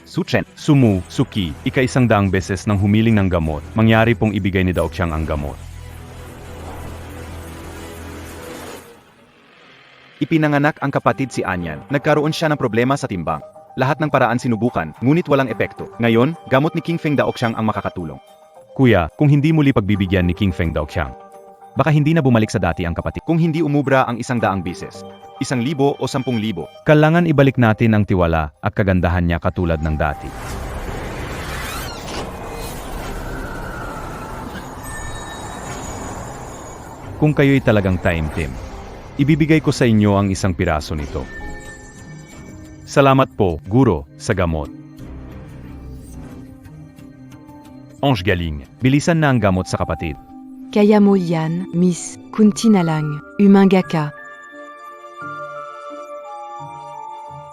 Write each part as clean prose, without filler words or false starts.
Suchen, Sumu, Suki, ika-100 beses nang humiling ng gamot, mangyari pong ibigay ni Daoqiang ang gamot. Ipinanganak ang kapatid si Anyan. Nagkaroon siya ng problema sa timbang. Lahat ng paraan sinubukan, ngunit walang epekto. Ngayon, gamot ni King Feng Daoqiang ang makakatulong. Kuya, kung hindi muli pagbibigyan ni King Feng Daoqiang, baka hindi na bumalik sa dati ang kapatid. Kung hindi umubra ang 100 bises, 1,000 o 10,000. Kailangan ibalik natin ang tiwala at kagandahan niya katulad ng dati. Kung kayo'y talagang time team, ibibigay ko sa inyo ang 1 piraso nito. Salamat po, Guro, sa gamot. Ange Galing, bilisan na ang gamot sa kapatid. Kaya mo yan, Miss, kunti na lang, umangaka.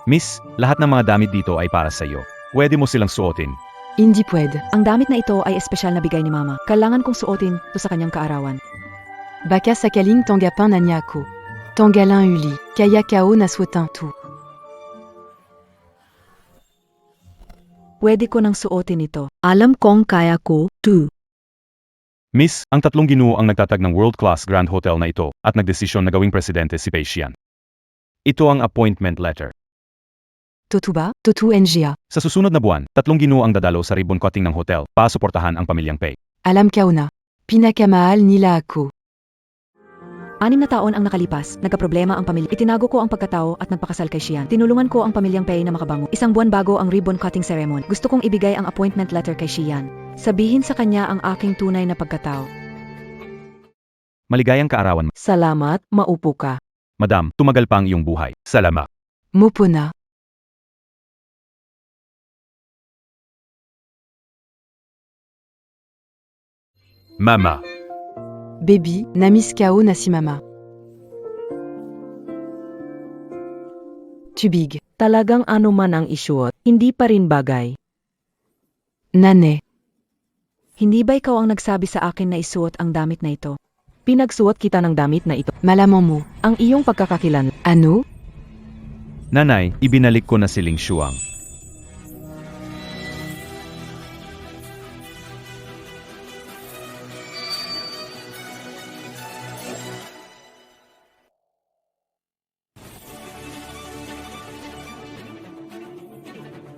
Miss, lahat ng mga damit dito ay para sa iyo. Pwede mo silang suotin. Hindi pwede. Ang damit na ito ay espesyal na bigay ni Mama. Kailangan kong suotin ito sa kanyang kaarawan. Baka sakaling tanggapin na niya ako. Tanggalan uli, kaya kao na suotan tu. Pwede ko nang suotin ito. Alam kong kaya ko, tu. Miss, ang 3 ginoo ang nagtatag ng world-class Grand Hotel na ito at nagdesisyon na gawing presidente si Pei-Xian. Ito ang appointment letter. Totu ba? Totu NGA. Sa susunod na buwan, 3 ginoo ang dadalo sa ribbon cutting ng hotel para suportahan ang pamilyang Pei. Alam kao na. Pinakamahal nila ako. 6 na taon ang nakalipas, nagkaproblema ang pamilya. Itinago ko ang pagkatao at nagpakasal kay Xian. Tinulungan ko ang pamilyang Pei na makabango. 1 buwan bago ang ribbon cutting ceremony. Gusto kong ibigay ang appointment letter kay Xian. Sabihin sa kanya ang aking tunay na pagkatao. Maligayang kaarawan, Salamat, maupo ka. Madam, tumagal pa ang iyong buhay. Salamat. Mupo na. Mama. Baby, na Miss kao na si mama. Tubig. Talagang ano man ang isuot, hindi pa rin bagay. Nane. Hindi ba ikaw ang nagsabi sa akin na isuot ang damit na ito? Pinagsuot kita ng damit na ito. Malaman mo. Ang iyong pagkakakilan. Ano? Nanay, ibinalik ko na si Ling Shuang.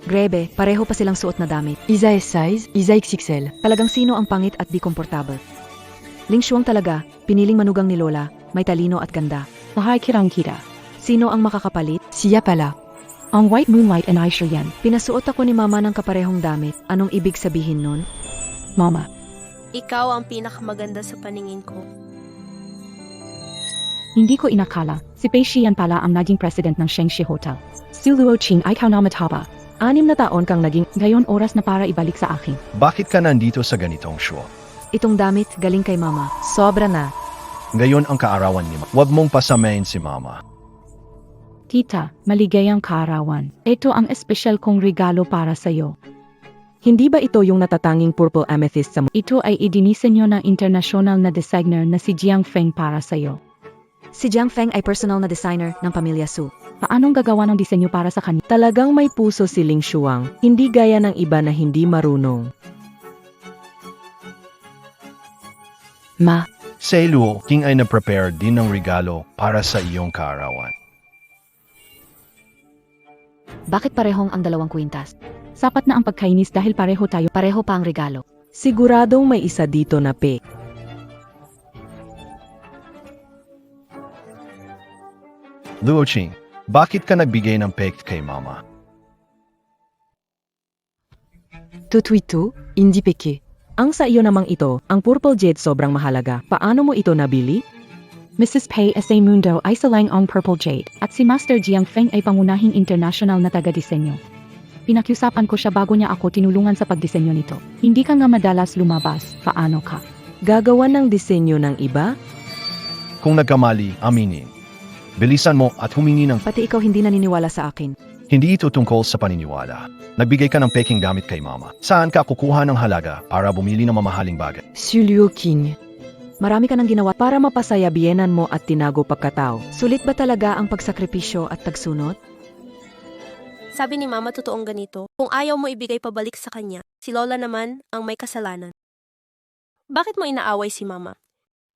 Grebe, pareho pa silang suot na damit. Isa S size, isa XXL. Talagang sino ang pangit at di komportable. Ling Shuang talaga, piniling manugang ni Lola, may talino at ganda. Mahal kirang kita. Sino ang makakapalit? Siya pala. Ang White Moonlight and Aisha yan. Pinasuot ako ni Mama ng kaparehong damit. Anong ibig sabihin nun? Mama. Ikaw ang pinakamaganda sa paningin ko. Hindi ko inakala. Si Pei-Xian pala ang naging president ng Shengxi Hotel. Si Luo Qing ay ikaw na mataba. 6 na taon kang naging, Ngayon oras na para ibalik sa akin. Bakit ka nandito sa ganitong show? itong damit galing kay Mama. Sobra na. Ngayon ang kaarawan ni Mama. Huwag mong pasamain si Mama. Tita, maligayang kaarawan. Ito ang espesyal kong regalo para sa'yo. Hindi ba ito yung natatanging purple amethyst sa Ito ay idinisenyo ng international na designer na si Jiang Feng para sa'yo. Si Jiang Feng ay personal na designer ng pamilya Su. Paanong gagawa ng disenyo para sa kanya? Talagang may puso si Ling Shuang, hindi gaya ng iba na hindi marunong. Ma. Si Luo King ay na-prepare din ng regalo para sa iyong kaarawan. Bakit parehong ang 2 kwintas? Sapat na ang pagkainis dahil pareho tayo. Pareho pa ang regalo. Siguradong may isa dito na pe. Luo Qing, bakit ka nagbigay ng peke kay Mama? Totuito, hindi peke. Ang sa iyo namang ito, ang purple jade sobrang mahalaga. Paano mo ito nabili? Mrs. Pei S.A. Mundo ay salang ang Purple Jade at si Master Jiang Feng ay pangunahing international na taga-disenyo. Pinakiusapan ko siya bago niya ako tinulungan sa pagdisenyo nito. Hindi ka nga madalas lumabas, paano ka? Gagawa ng disenyo ng iba? Kung nagkamali, aminin. Bilisan mo at humingi ng... Pati ikaw hindi naniniwala sa akin. Hindi ito tungkol sa paniniwala. Nagbigay ka ng peking gamit kay Mama. Saan ka kukuha ng halaga para bumili ng mamahaling bagay? Si Luo King. Marami ka nang ginawa. Para mapasaya biyenan mo at tinago pagkatao. Sulit ba talaga ang pagsakripisyo at pagsunod? Sabi ni Mama totoong ganito, kung ayaw mo ibigay pabalik sa kanya, si Lola naman ang may kasalanan. Bakit mo inaaway si Mama?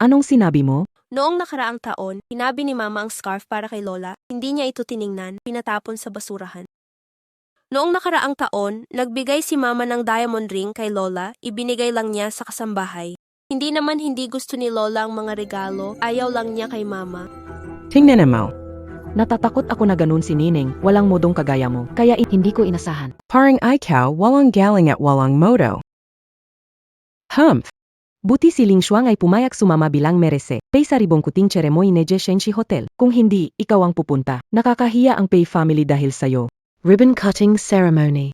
Anong sinabi mo? Noong nakaraang taon, hinabi ni Mama ang scarf para kay Lola, hindi niya ito tiningnan, pinatapon sa basurahan. Noong nakaraang taon, nagbigay si Mama ng diamond ring kay Lola, ibinigay lang niya sa kasambahay. Hindi naman hindi gusto ni Lola ang mga regalo, ayaw lang niya kay Mama. Tingnan mo. Natatakot ako na ganun si Nining, walang modong kagaya mo. Kaya Hindi ko inasahan. parang ikaw, walang galing at walang modo. Humph. Buti si Ling Shuang ay pumayag sumama bilang merese. Pay sa ribong kuting ceremony ni Shenxi Hotel. Kung hindi, ikaw ang pupunta. Nakakahiya ang Pei family dahil sayo. Ribbon cutting ceremony.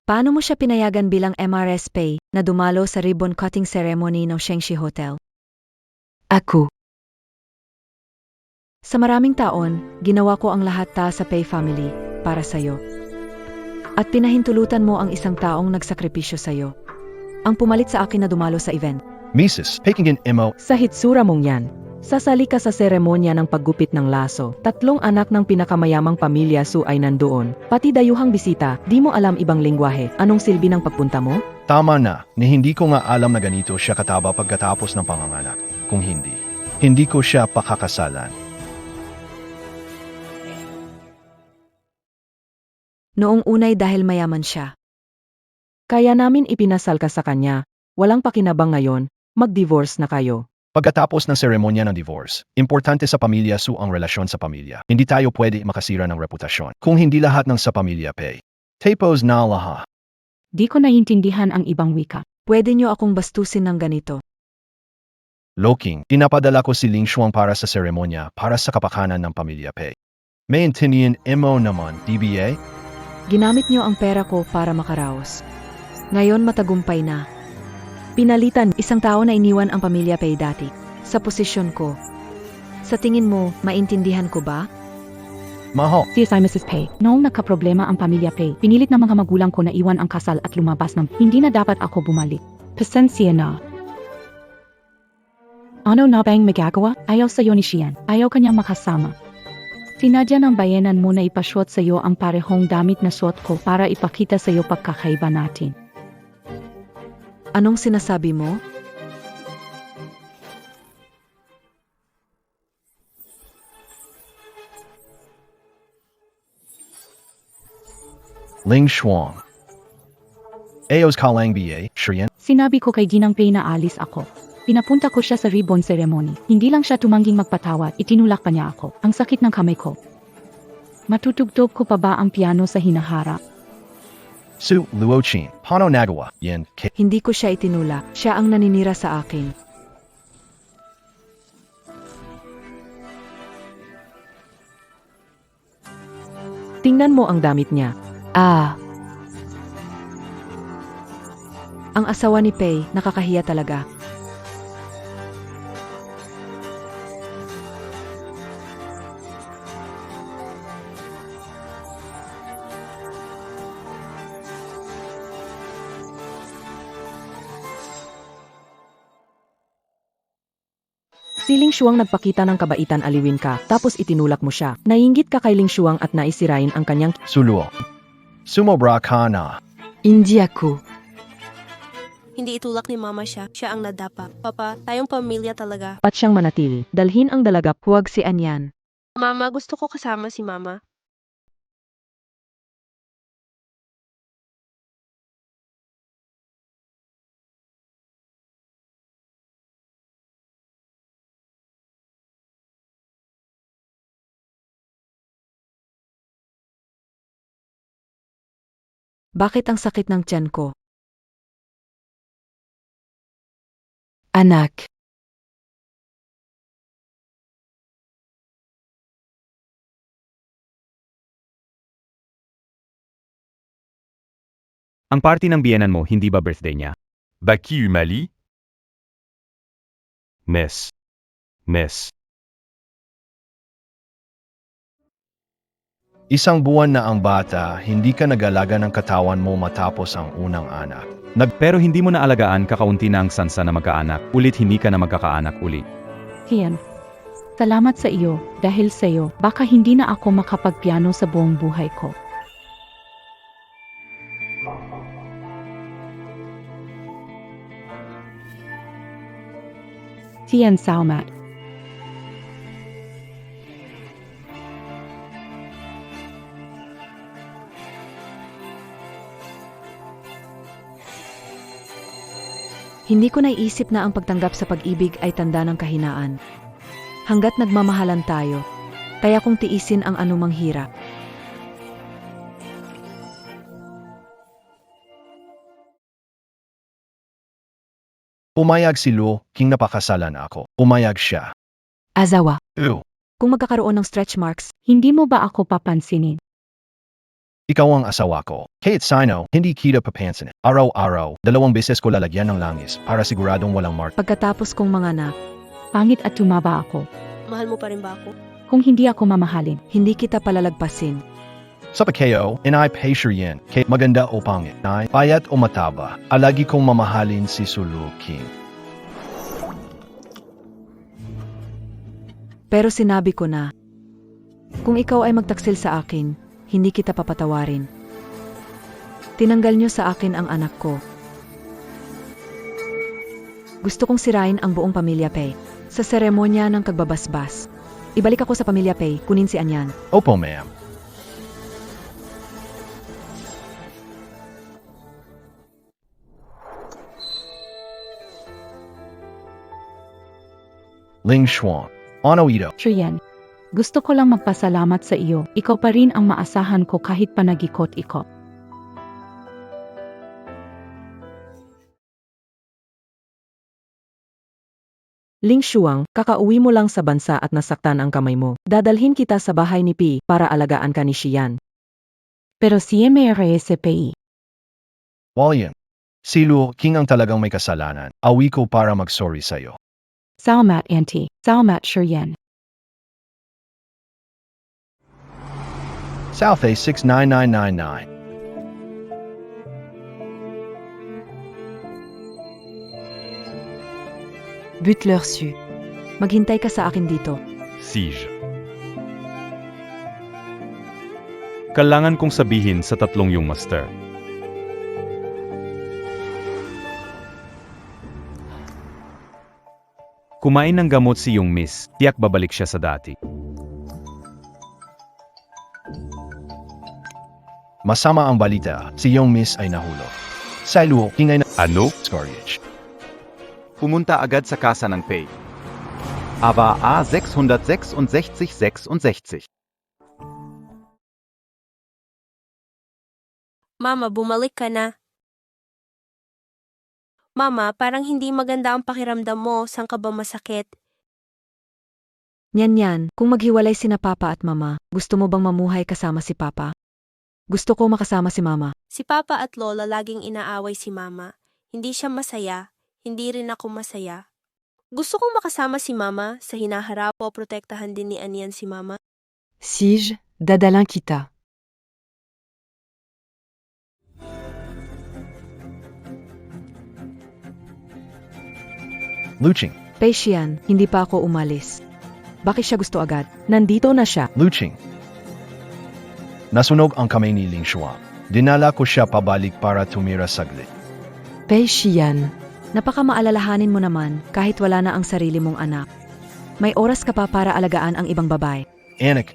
Paano mo siya pinayagan bilang MRS Pay na dumalo sa ribbon cutting ceremony ng Shengxi Hotel? Aku. Sa maraming taon, ginawa ko ang lahat sa Pay family para sa'yo. At pinahintulutan mo ang isang taong nagsakripisyo sa'yo. Ang pumalit sa akin na dumalo sa event. Mrs. Peking imo. Sa hitsura mong yan, sasali ka sa seremonya ng paggupit ng laso. 3 anak ng pinakamayamang pamilya Su ay nandoon. Pati dayuhang bisita, di mo alam ibang lingwahe. Anong silbi ng pagpunta mo? Tama na, ni hindi ko nga alam na ganito siya kataba pagkatapos ng panganganak. Kung hindi ko siya pakakasalan. Noong unay dahil mayaman siya. Kaya namin ipinasal ka sa kanya. Walang pakinabang ngayon, mag-divorce na kayo. Pagkatapos ng seremonya ng divorce, importante sa pamilya Su ang relasyon sa pamilya. Hindi tayo pwede makasira ng reputasyon. Kung hindi lahat ng sa pamilya Pei. Tapos na laha. Di ko naiintindihan ang ibang wika. Pwede niyo akong bastusin ng ganito. Loking, pinapadala ko si Ling Shuang para sa seremonya para sa kapakanan ng pamilya Pei. Maintindihan imo naman, DBA? Ginamit niyo ang pera ko para makaraos. Ngayon matagumpay na. Pinalitan, Isang tao na iniwan ang pamilya Pei dati. Sa posisyon ko. Sa tingin mo, maintindihan ko ba? Maho. CSI Mrs. Pei, noong nagkaproblema ang pamilya Pei, pinilit ng mga magulang ko na iwan ang kasal at lumabas ng hindi na dapat ako bumalik. Pasensya na. Ano na bang magagawa? Ayaw sa'yo ni Xian. Ayaw kanyang makasama. Sinadya ng bayanan mo na ipasuot sa'yo ang parehong damit na suot ko para ipakita sa'yo pagkakaiba natin. Anong sinasabi mo? Ling Shuang. Aos Kalang BA, Shrian. Sinabi ko kay Ginang Pei na alis ako. Pinapunta ko siya sa ribbon ceremony. Hindi lang siya tumangging magpatawad, itinulak pa niya ako. Ang sakit ng kamay ko. Matutugtog ko pa ba ang piano sa hinaharap? Su Luochin. Pano Nagawa. Yen. K. Hindi ko siya itinulak. Siya ang naninira sa akin. tingnan mo ang damit niya. Ang asawa ni Pei, nakakahiya talaga. Si Ling Shuang nagpakita ng kabaitan, aliwin ka, tapos itinulak mo siya. Nainggit ka kay Ling Shuang at naisirain ang kanyang Suluo. Sumobra ka na. Hindi ako. Hindi itulak ni Mama siya, siya ang nadapa. Papa, tayong pamilya talaga. pat siyang manatili. Dalhin ang dalaga. Huwag si Anyan. Mama, gusto ko kasama si Mama. Bakit ang sakit ng tiyan ko? Anak. Ang party ng biyenan mo, hindi ba birthday niya? Baki Umali? Miss. Isang buwan na ang bata, hindi ka nag-alaga ng katawan mo matapos ang unang anak. Pero hindi mo na alagaan, kakaunti na ang sansa na magkaanak. Ulit hindi ka na magkakaanak ulit. Hiyan. Salamat sa iyo, dahil sa iyo, baka hindi na ako makapagpiano sa buong buhay ko. Tiyan Salmat. Hindi ko naiisip na ang pagtanggap sa pag-ibig ay tanda ng kahinaan. Hanggat nagmamahalan tayo, kaya kong tiisin ang anumang hirap. Pumayag si Luo, king napakasalan ako. Pumayag siya. Azawa. Kung magkakaroon ng stretch marks, Hindi mo ba ako papansinin? Ikaw ang asawa ko. Kahit sino, hindi kita papansinin. Araw-araw, 2 beses ko lalagyan ng langis para siguradong walang mark. pagkatapos kong manganak, Pangit at tumaba ako. Mahal mo pa rin ba ako? Kung hindi ako mamahalin, hindi kita palalagpasin. Sa pagkayo, inay pressure yan. Kahit maganda o pangit, ay payat o mataba, alagi kong mamahalin si Sulu King. Pero sinabi ko na, kung ikaw ay magtaksil sa akin, hindi kita papatawarin. Tinanggal niyo sa akin ang anak ko. Gusto kong sirain ang buong pamilya Pei. Sa seremonya ng kagbabasbas. Ibalik ako sa pamilya Pei, kunin si Anyan. Opo, ma'am. Ling Xuan. Ano ito? Trian, gusto ko lang magpasalamat sa iyo. Ikaw pa rin ang maasahan ko kahit pa nag-ikot-ikot. Ling Shuang, kakauwi mo lang sa bansa at nasaktan ang kamay mo. Dadalhin kita sa bahay ni Pi para alagaan ka ni Xian. Pero si MRSPI. Walian. Si Luo King ang talagang may kasalanan. Awi ko para mag-sorry sa'yo. Salmat Auntie. Salmat Shiryan. South A 69999. Butler Su. Maghintay ka sa akin dito. Siege. Kailangan kong sabihin sa tatlong yung master. Kumain ng gamot si yung miss, tiyak babalik siya sa dati. Masama ang balita, si Young Miss ay nahulog. Si Luo King ay Ano? na-scourge. Pumunta agad sa kasa ng Pei. Ava A 666-66. Mama, bumalik ka na. Mama, parang hindi maganda ang pakiramdam mo. Saan ka ba masakit? Yan, kung maghiwalay sina Papa at Mama, gusto mo bang mamuhay kasama si Papa? Gusto ko makasama si Mama. Si Papa at Lola laging inaaway si Mama. Hindi siya masaya. Hindi rin ako masaya. Gusto kong makasama si Mama sa hinaharap o protektahan din ni Anyan si Mama. Sige, dadalhin kita. Luching. Pei Xian, hindi pa ako umalis. Bakit siya gusto agad? Nandito na siya. Luching. Nasunog ang kamay ni Ling Xuan. Dinala ko siya pabalik para tumira saglit. Pei Xian. Napakamaalalahanin mo naman kahit wala na ang sarili mong anak. May oras ka pa para alagaan ang ibang babae. Anak.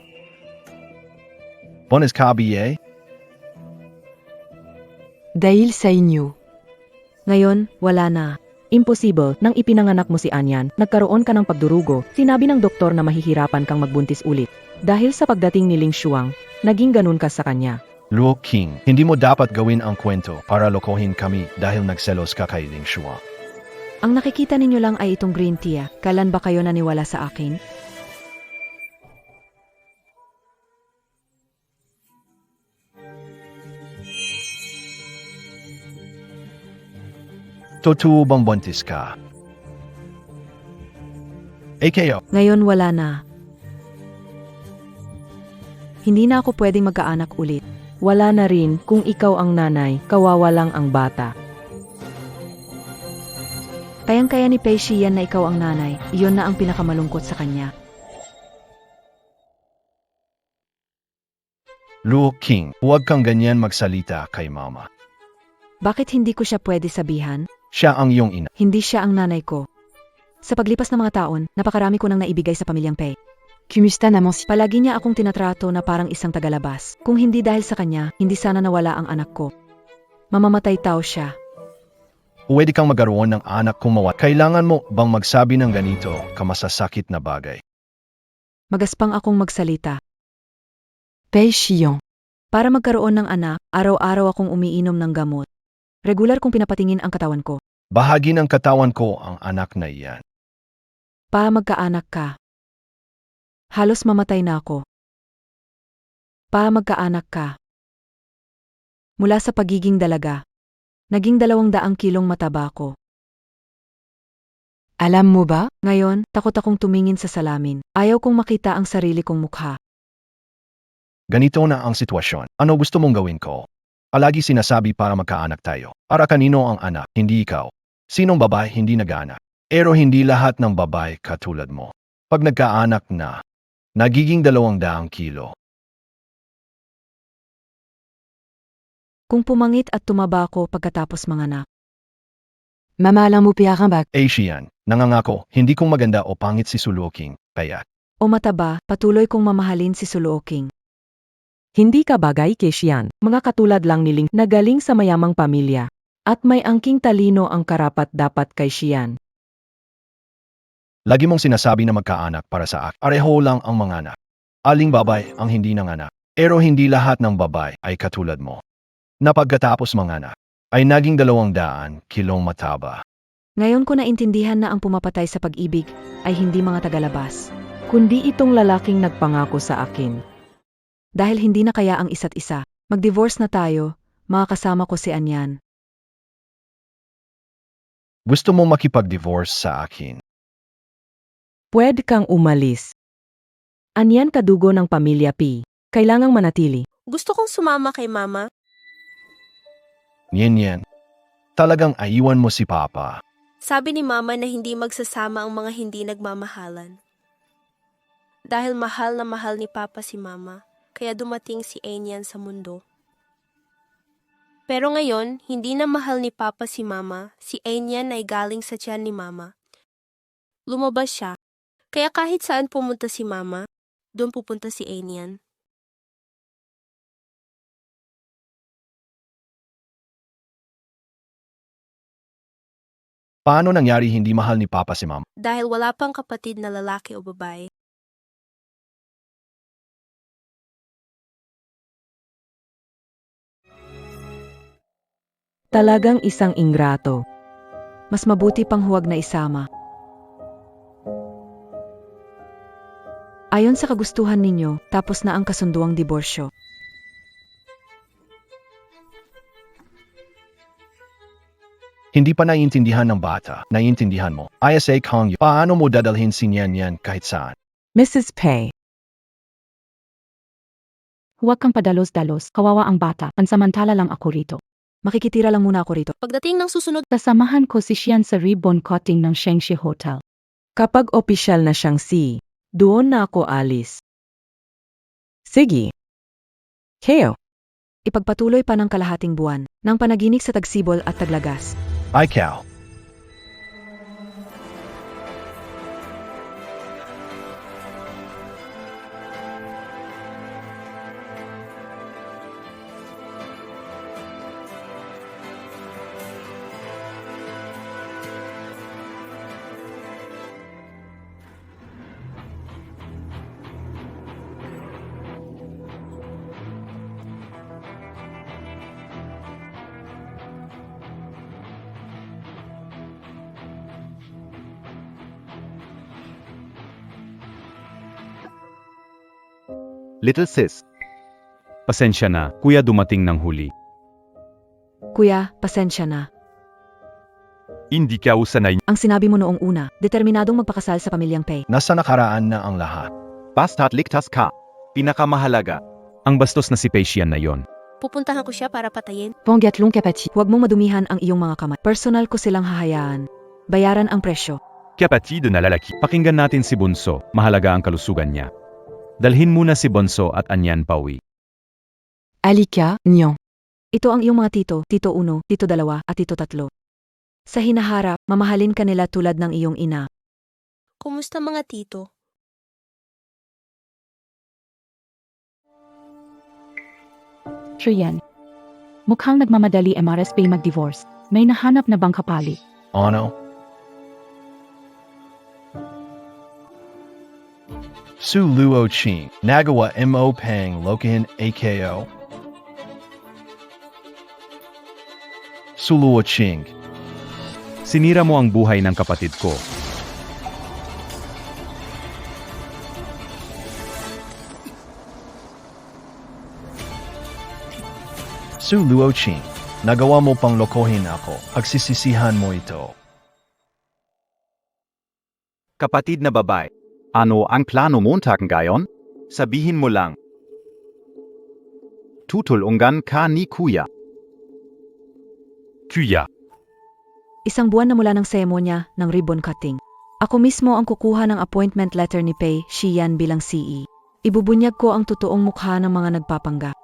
Buenas kabiye? Dahil sa inyo. Ngayon, wala na. Imposible, nang ipinanganak mo si Anyan, nagkaroon ka ng pagdurugo, sinabi ng doktor na mahihirapan kang magbuntis ulit. Dahil sa pagdating ni Ling Shuang, naging ganun ka sa kanya. Luo King, hindi mo dapat gawin ang kwento para lokohin kami dahil nagselos ka kay Ling Xuan. Ang nakikita ninyo lang ay itong green tea. Kailan ba kayo naniwala sa akin? Totoo bang buntis ka? AKO. Ngayon wala na. Hindi na ako pwedeng magkaanak ulit. Wala na rin, kung ikaw ang nanay, kawawa lang ang bata. Kayang-kaya ni Pei Xian na ikaw ang nanay. Iyon na ang pinakamalungkot sa kanya. Lu King, huwag kang ganyan magsalita kay mama. Bakit hindi ko siya pwede sabihan? Siya ang iyong ina. Hindi siya ang nanay ko. Sa paglipas ng mga taon, napakarami ko nang naibigay sa pamilyang Pei. Kumusta naman si... Palagi niya akong tinatrato na parang isang tagalabas. Kung hindi dahil sa kanya, hindi sana nawala ang anak ko. Mamamatay tao siya. Pwede kang magkaroon ng anak kung mawat. Kailangan mo bang magsabi ng ganito kamasasakit na bagay? Magaspang akong magsalita. Pei Xiong. Para magkaroon ng anak, araw-araw akong umiinom ng gamot. Regular kong pinapatingin ang katawan ko. Bahagi ng katawan ko ang anak na iyan. Pa magkaanak ka. Halos mamatay na ako. Pa magkaanak ka. Mula sa pagiging dalaga, naging 200 kilong mataba ko. Alam mo ba? Ngayon, takot akong tumingin sa salamin. Ayaw kong makita ang sarili kong mukha. Ganito na ang sitwasyon. Ano gusto mong gawin ko? Palagi sinasabi para magkaanak tayo. Para kanino ang anak, hindi ikaw. Sinong babae hindi nag-anak? Pero hindi lahat ng babae katulad mo. Pag nagkaanak na, nagiging 200 kilo. Kung pumangit at tumaba ako pagkatapos manganak. Mama alam mo piarang bag. Asian, nangangako, hindi kong maganda o pangit si Suluking, kaya O mataba, patuloy kong mamahalin si Suluoking. Hindi ka bagay kay Xian, mga katulad lang ni Ling na galing sa mayamang pamilya. At may angking talino ang karapat dapat kay Xian. lagi mong sinasabi na magkaanak para sa akin. Pareho lang ang mga anak. Aling babae ang hindi nanganak. Pero hindi lahat ng babae ay katulad mo. Na pagkatapos manganak, ay naging 200 kilong mataba. Ngayon ko naintindihan na ang pumapatay sa pag-ibig ay hindi mga tagalabas. Kundi itong lalaking nagpangako sa akin. Dahil hindi na kaya ang isa't isa, mag-divorce na tayo, makakasama ko si Anyan. Gusto mo makipag-divorce sa akin? Pwede kang umalis. Anyan kadugo ng pamilya P. Kailangang manatili. Gusto kong sumama kay mama. Yan. Talagang aiwan mo si Papa. Sabi ni mama na hindi magsasama ang mga hindi nagmamahalan. Dahil mahal na mahal ni Papa si mama, kaya dumating si Anyan sa mundo. Pero ngayon, hindi na mahal ni Papa si mama, si Anyan ay galing sa tiyan ni mama. Lumabas siya, kaya kahit saan pumunta si mama, doon pupunta si Anyan. Paano nangyari hindi mahal ni Papa si Mama? Dahil wala pang kapatid na lalaki o babae. Talagang isang ingrato. Mas mabuti pang huwag na isama. Ayon sa kagustuhan ninyo, tapos na ang kasunduang diborsyo. Hindi pa naiintindihan ng bata. Naiintindihan mo. ISA Kong, paano mo dadalhin si Nian kahit saan? Mrs. Pei. Huwag kang padalos-dalos, kawawa ang bata, pansamantala lang ako rito. Makikitira lang muna ako rito. Pagdating ng susunod, Sasamahan ko si Xian sa ribbon cutting ng Shengxi Hotel. Kapag opisyal na siyang si, doon na ako alis. Sige. Keo. Ipagpatuloy pa ng kalahating buwan, ng panaginip sa tagsibol at taglagas. Ikaw. Little sis. Pasensya na, kuya dumating ng huli. Kuya, pasensya na. Hindi ka usanay. Ang sinabi mo noong una, determinadong magpakasal sa pamilyang Pei. Nasa nakaraan na ang lahat. Basta't ligtas ka. Pinakamahalaga. Ang bastos na si Peixian na yon. pupuntahan ko siya para patayin. Pangatlong kapatid. Huwag mong madumihan ang iyong mga kamay. Personal ko silang hahayaan. Bayaran ang presyo. Kapatid na lalaki. Pakinggan natin si Bunso, mahalaga ang kalusugan niya. Dalhin muna si Bunso at Anyan pauwi. Alika, Nyan. Ito ang iyong mga tito, tito 1, tito 2, at tito 3. Sa hinaharap, mamahalin ka nila tulad ng iyong ina. Kumusta mga tito? Trian. Mukhang nagmamadali MRSP mag-divorce. May nahanap na bang kapalit? Ano? Su Luo Ching, Nagawa Mo Pang Lokahin AKO. Su Luo Ching, Sinira mo ang buhay ng kapatid ko. Su Luo Ching, nagawa mo pang lokohin ako. Pagsisisihan mo ito. Kapatid na babae. Ano ang plano Montag ngayon? Sabihin mo lang. Tutulungan ka ni Kuya. Kuya, Isang buwan na mula ng seremonya ng ribbon cutting. Ako mismo ang kukuha ng appointment letter ni Pei Xian bilang CE. Ibubunyag ko ang totoong mukha ng mga nagpapanggap.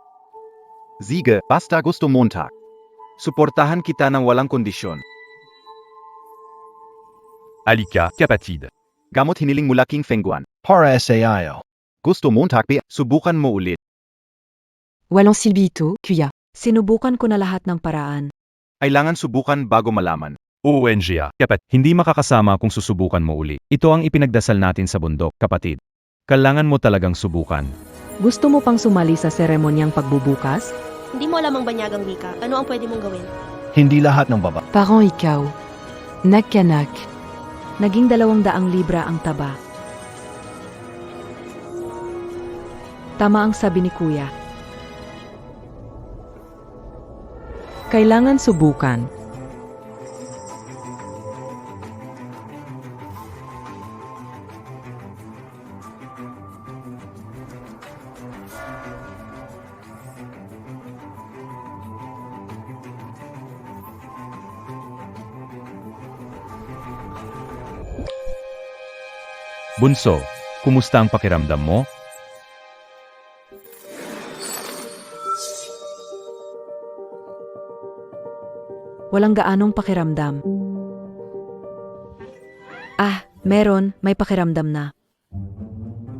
Sige, basta gusto Montag. Suportahan kita ng walang kondisyon. Alika, kapatid. Gamot hiniling mula King Fengguan. Para SAIO. Gusto Montag pe, subukan mo ulit. Walang silbito, Kuya. Sinubukan ko na lahat ng paraan. Kailangan subukan bago malaman. ONG, kapatid. Hindi makakasama kung susubukan mo uli. Ito ang ipinagdasal natin sa bundok, kapatid. Kailangan mo talagang subukan. Gusto mo pang sumali sa seremonyang pagbubukas? Hindi mo alam ang banyagang wika. Ano ang pwede mong gawin? Hindi lahat ng baba. Parents ikaw. Nakanak. Naging 200 libra ang taba. Tama ang sabi ni Kuya. Kailangan subukan. Bunso, kumusta ang pakiramdam mo? Walang gaanong pakiramdam. May pakiramdam na.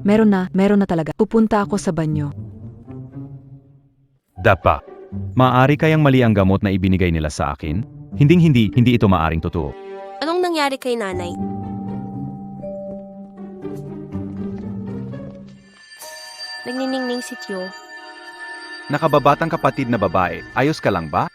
Meron na talaga. Pupunta ako sa banyo. Dapa. Maaari kayang mali ang gamot na ibinigay nila sa akin? Hindi ito maaring totoo. Anong nangyari kay nanay? Nagniningning si Tio. Nakababatang kapatid na babae, ayos ka lang ba?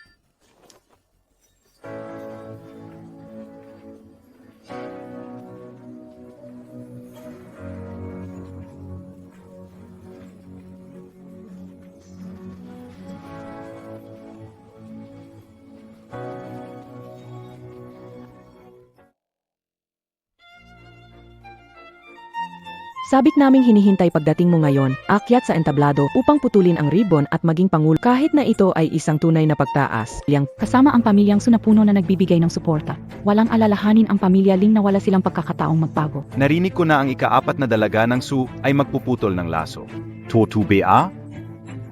Sabik naming hinihintay pagdating mo ngayon, akyat sa entablado upang putulin ang ribbon at maging pangulo kahit na ito ay isang tunay na pagtaas. Kasama ang pamilyang Sunapuno na nagbibigay ng suporta. Walang alalahanin ang pamilya Ling na wala silang pagkakataong magbago. Narinig ko na ang ika-4 na dalaga ng Su ay magpuputol ng laso. Totu ba?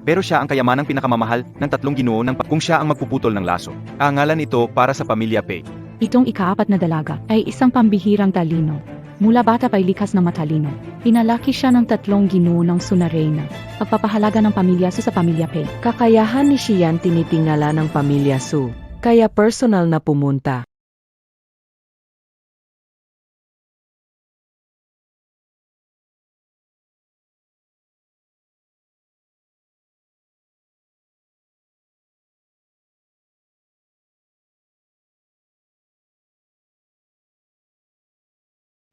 Pero siya ang kayamanang pinakamamahal ng 3 ginoo kung siya ang magpuputol ng laso. Angalan ito para sa pamilya Pei. Itong ika-4 na dalaga ay isang pambihirang talino. Mula bata pa'y likas na matalino. Pinalaki siya ng 3 ginoo ng Sunareyna. Pagpapahalaga ng pamilya Su sa pamilya Pei. Kakayahan ni Xian tinitingala ng pamilya Su, kaya personal na pumunta.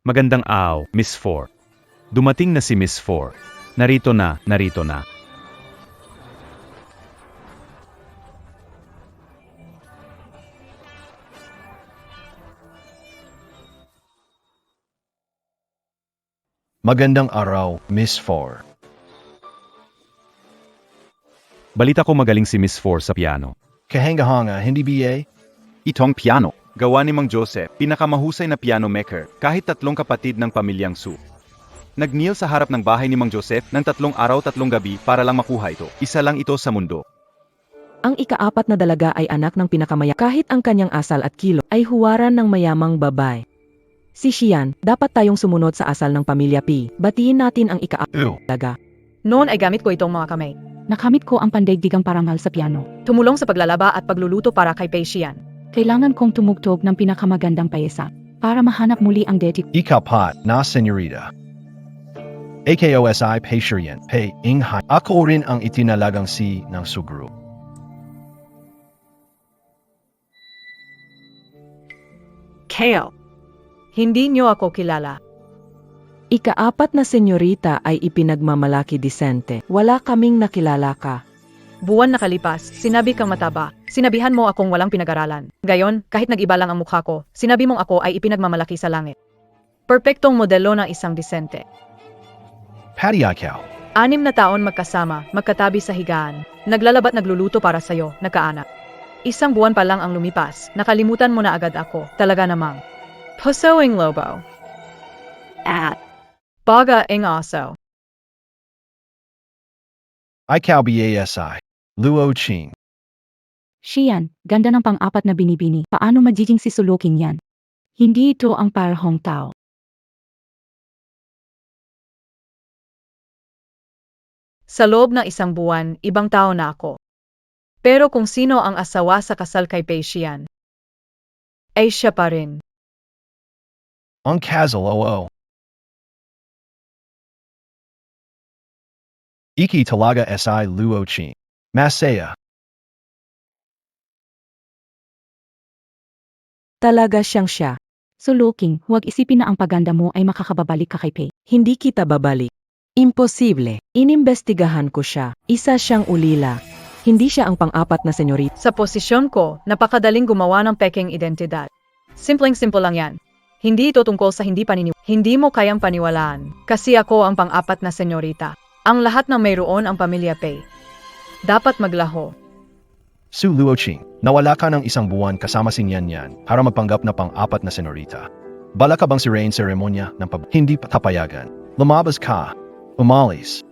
Magandang araw, Miss 4. Dumating na si Miss 4. Narito na. Magandang araw, Miss 4. Balita ko magaling si Miss 4 sa piano. Kahanga-hanga, hindi ba? Itong piano, gawa ni Mang Joseph, pinakamahusay na piano maker, kahit 3 kapatid ng pamilyang Su. Nag-kneel sa harap ng bahay ni Mang Joseph ng 3 araw 3 gabi para lang makuha ito. Isa lang ito sa mundo. Ang ika-4 na dalaga ay anak ng pinakamaya kahit ang kanyang asal at kilo ay huwaran ng mayamang babae. Si Xian, dapat tayong sumunod sa asal ng pamilya P. Batiin natin ang ika-4 Ew. dalaga. Noon ay gamit ko itong mga kamay. Nakamit ko ang pandaigdigang parangal sa piano. Tumulong sa paglalaba at pagluluto para kay Pei Xian. Kailangan kong tumugtog ng pinakamagandang payesa para mahanap muli ang deity. Ikapat na senyorita. AKOSI Pei Shirian, Pei Inghai. Ako rin ang itinalagang si ng sugru. Kale. Hindi niyo ako kilala. Ika-4 na senyorita ay ipinagmamalaki disente. Wala kaming nakilala ka. Buwan nakalipas, sinabi kang mataba. Sinabihan mo akong walang pinag-aralan. Gayon, kahit nag-iba lang ang mukha ko, sinabi mong ako ay ipinagmamalaki sa langit. Perpektong modelo ng isang disente. Patty Ikaw. 6 na taon magkasama, magkatabi sa higaan. Naglalaba't nagluluto para sa'yo, nagkaanak. 1 buwan pa lang ang lumipas, nakalimutan mo na agad ako, talaga namang. Pusoing lobo. At baga ing aso. Ikaw BASI. Luo Ching. Xian, ganda ng pang-4 na binibini. Paano magiging sisuluking yan? Hindi ito ang parehong tao. Sa loob ng 1 buwan, ibang tao na ako. Pero kung sino ang asawa sa kasal kay Pei Xian, ay siya pa rin. Ang Kazal Oo. Iki Talaga SI Luo Ching. Masaya. Talaga siyang siya. Suluking, huwag isipin na ang paganda mo ay makakababalik ka kay Pei. Hindi kita babalik. Imposible. Inimbestigahan ko siya. Isa siyang ulila. Hindi siya ang pang-4 na senyorita. Sa posisyon ko, napakadaling gumawa ng peking identidad. Simpleng-simple lang yan. Hindi ito tungkol sa hindi mo kayang paniwalaan, kasi ako ang pang-4 na senyorita. Ang lahat ng mayroon ang pamilya Pei. Dapat maglaho. Su Luo Ching. Nawala ka ng 1 buwan kasama si Nian Yan para magpanggap na pang-4 na senorita. Bala ka bang sirain seremonya ng hindi patapayagan? Lumabas ka. Umalis.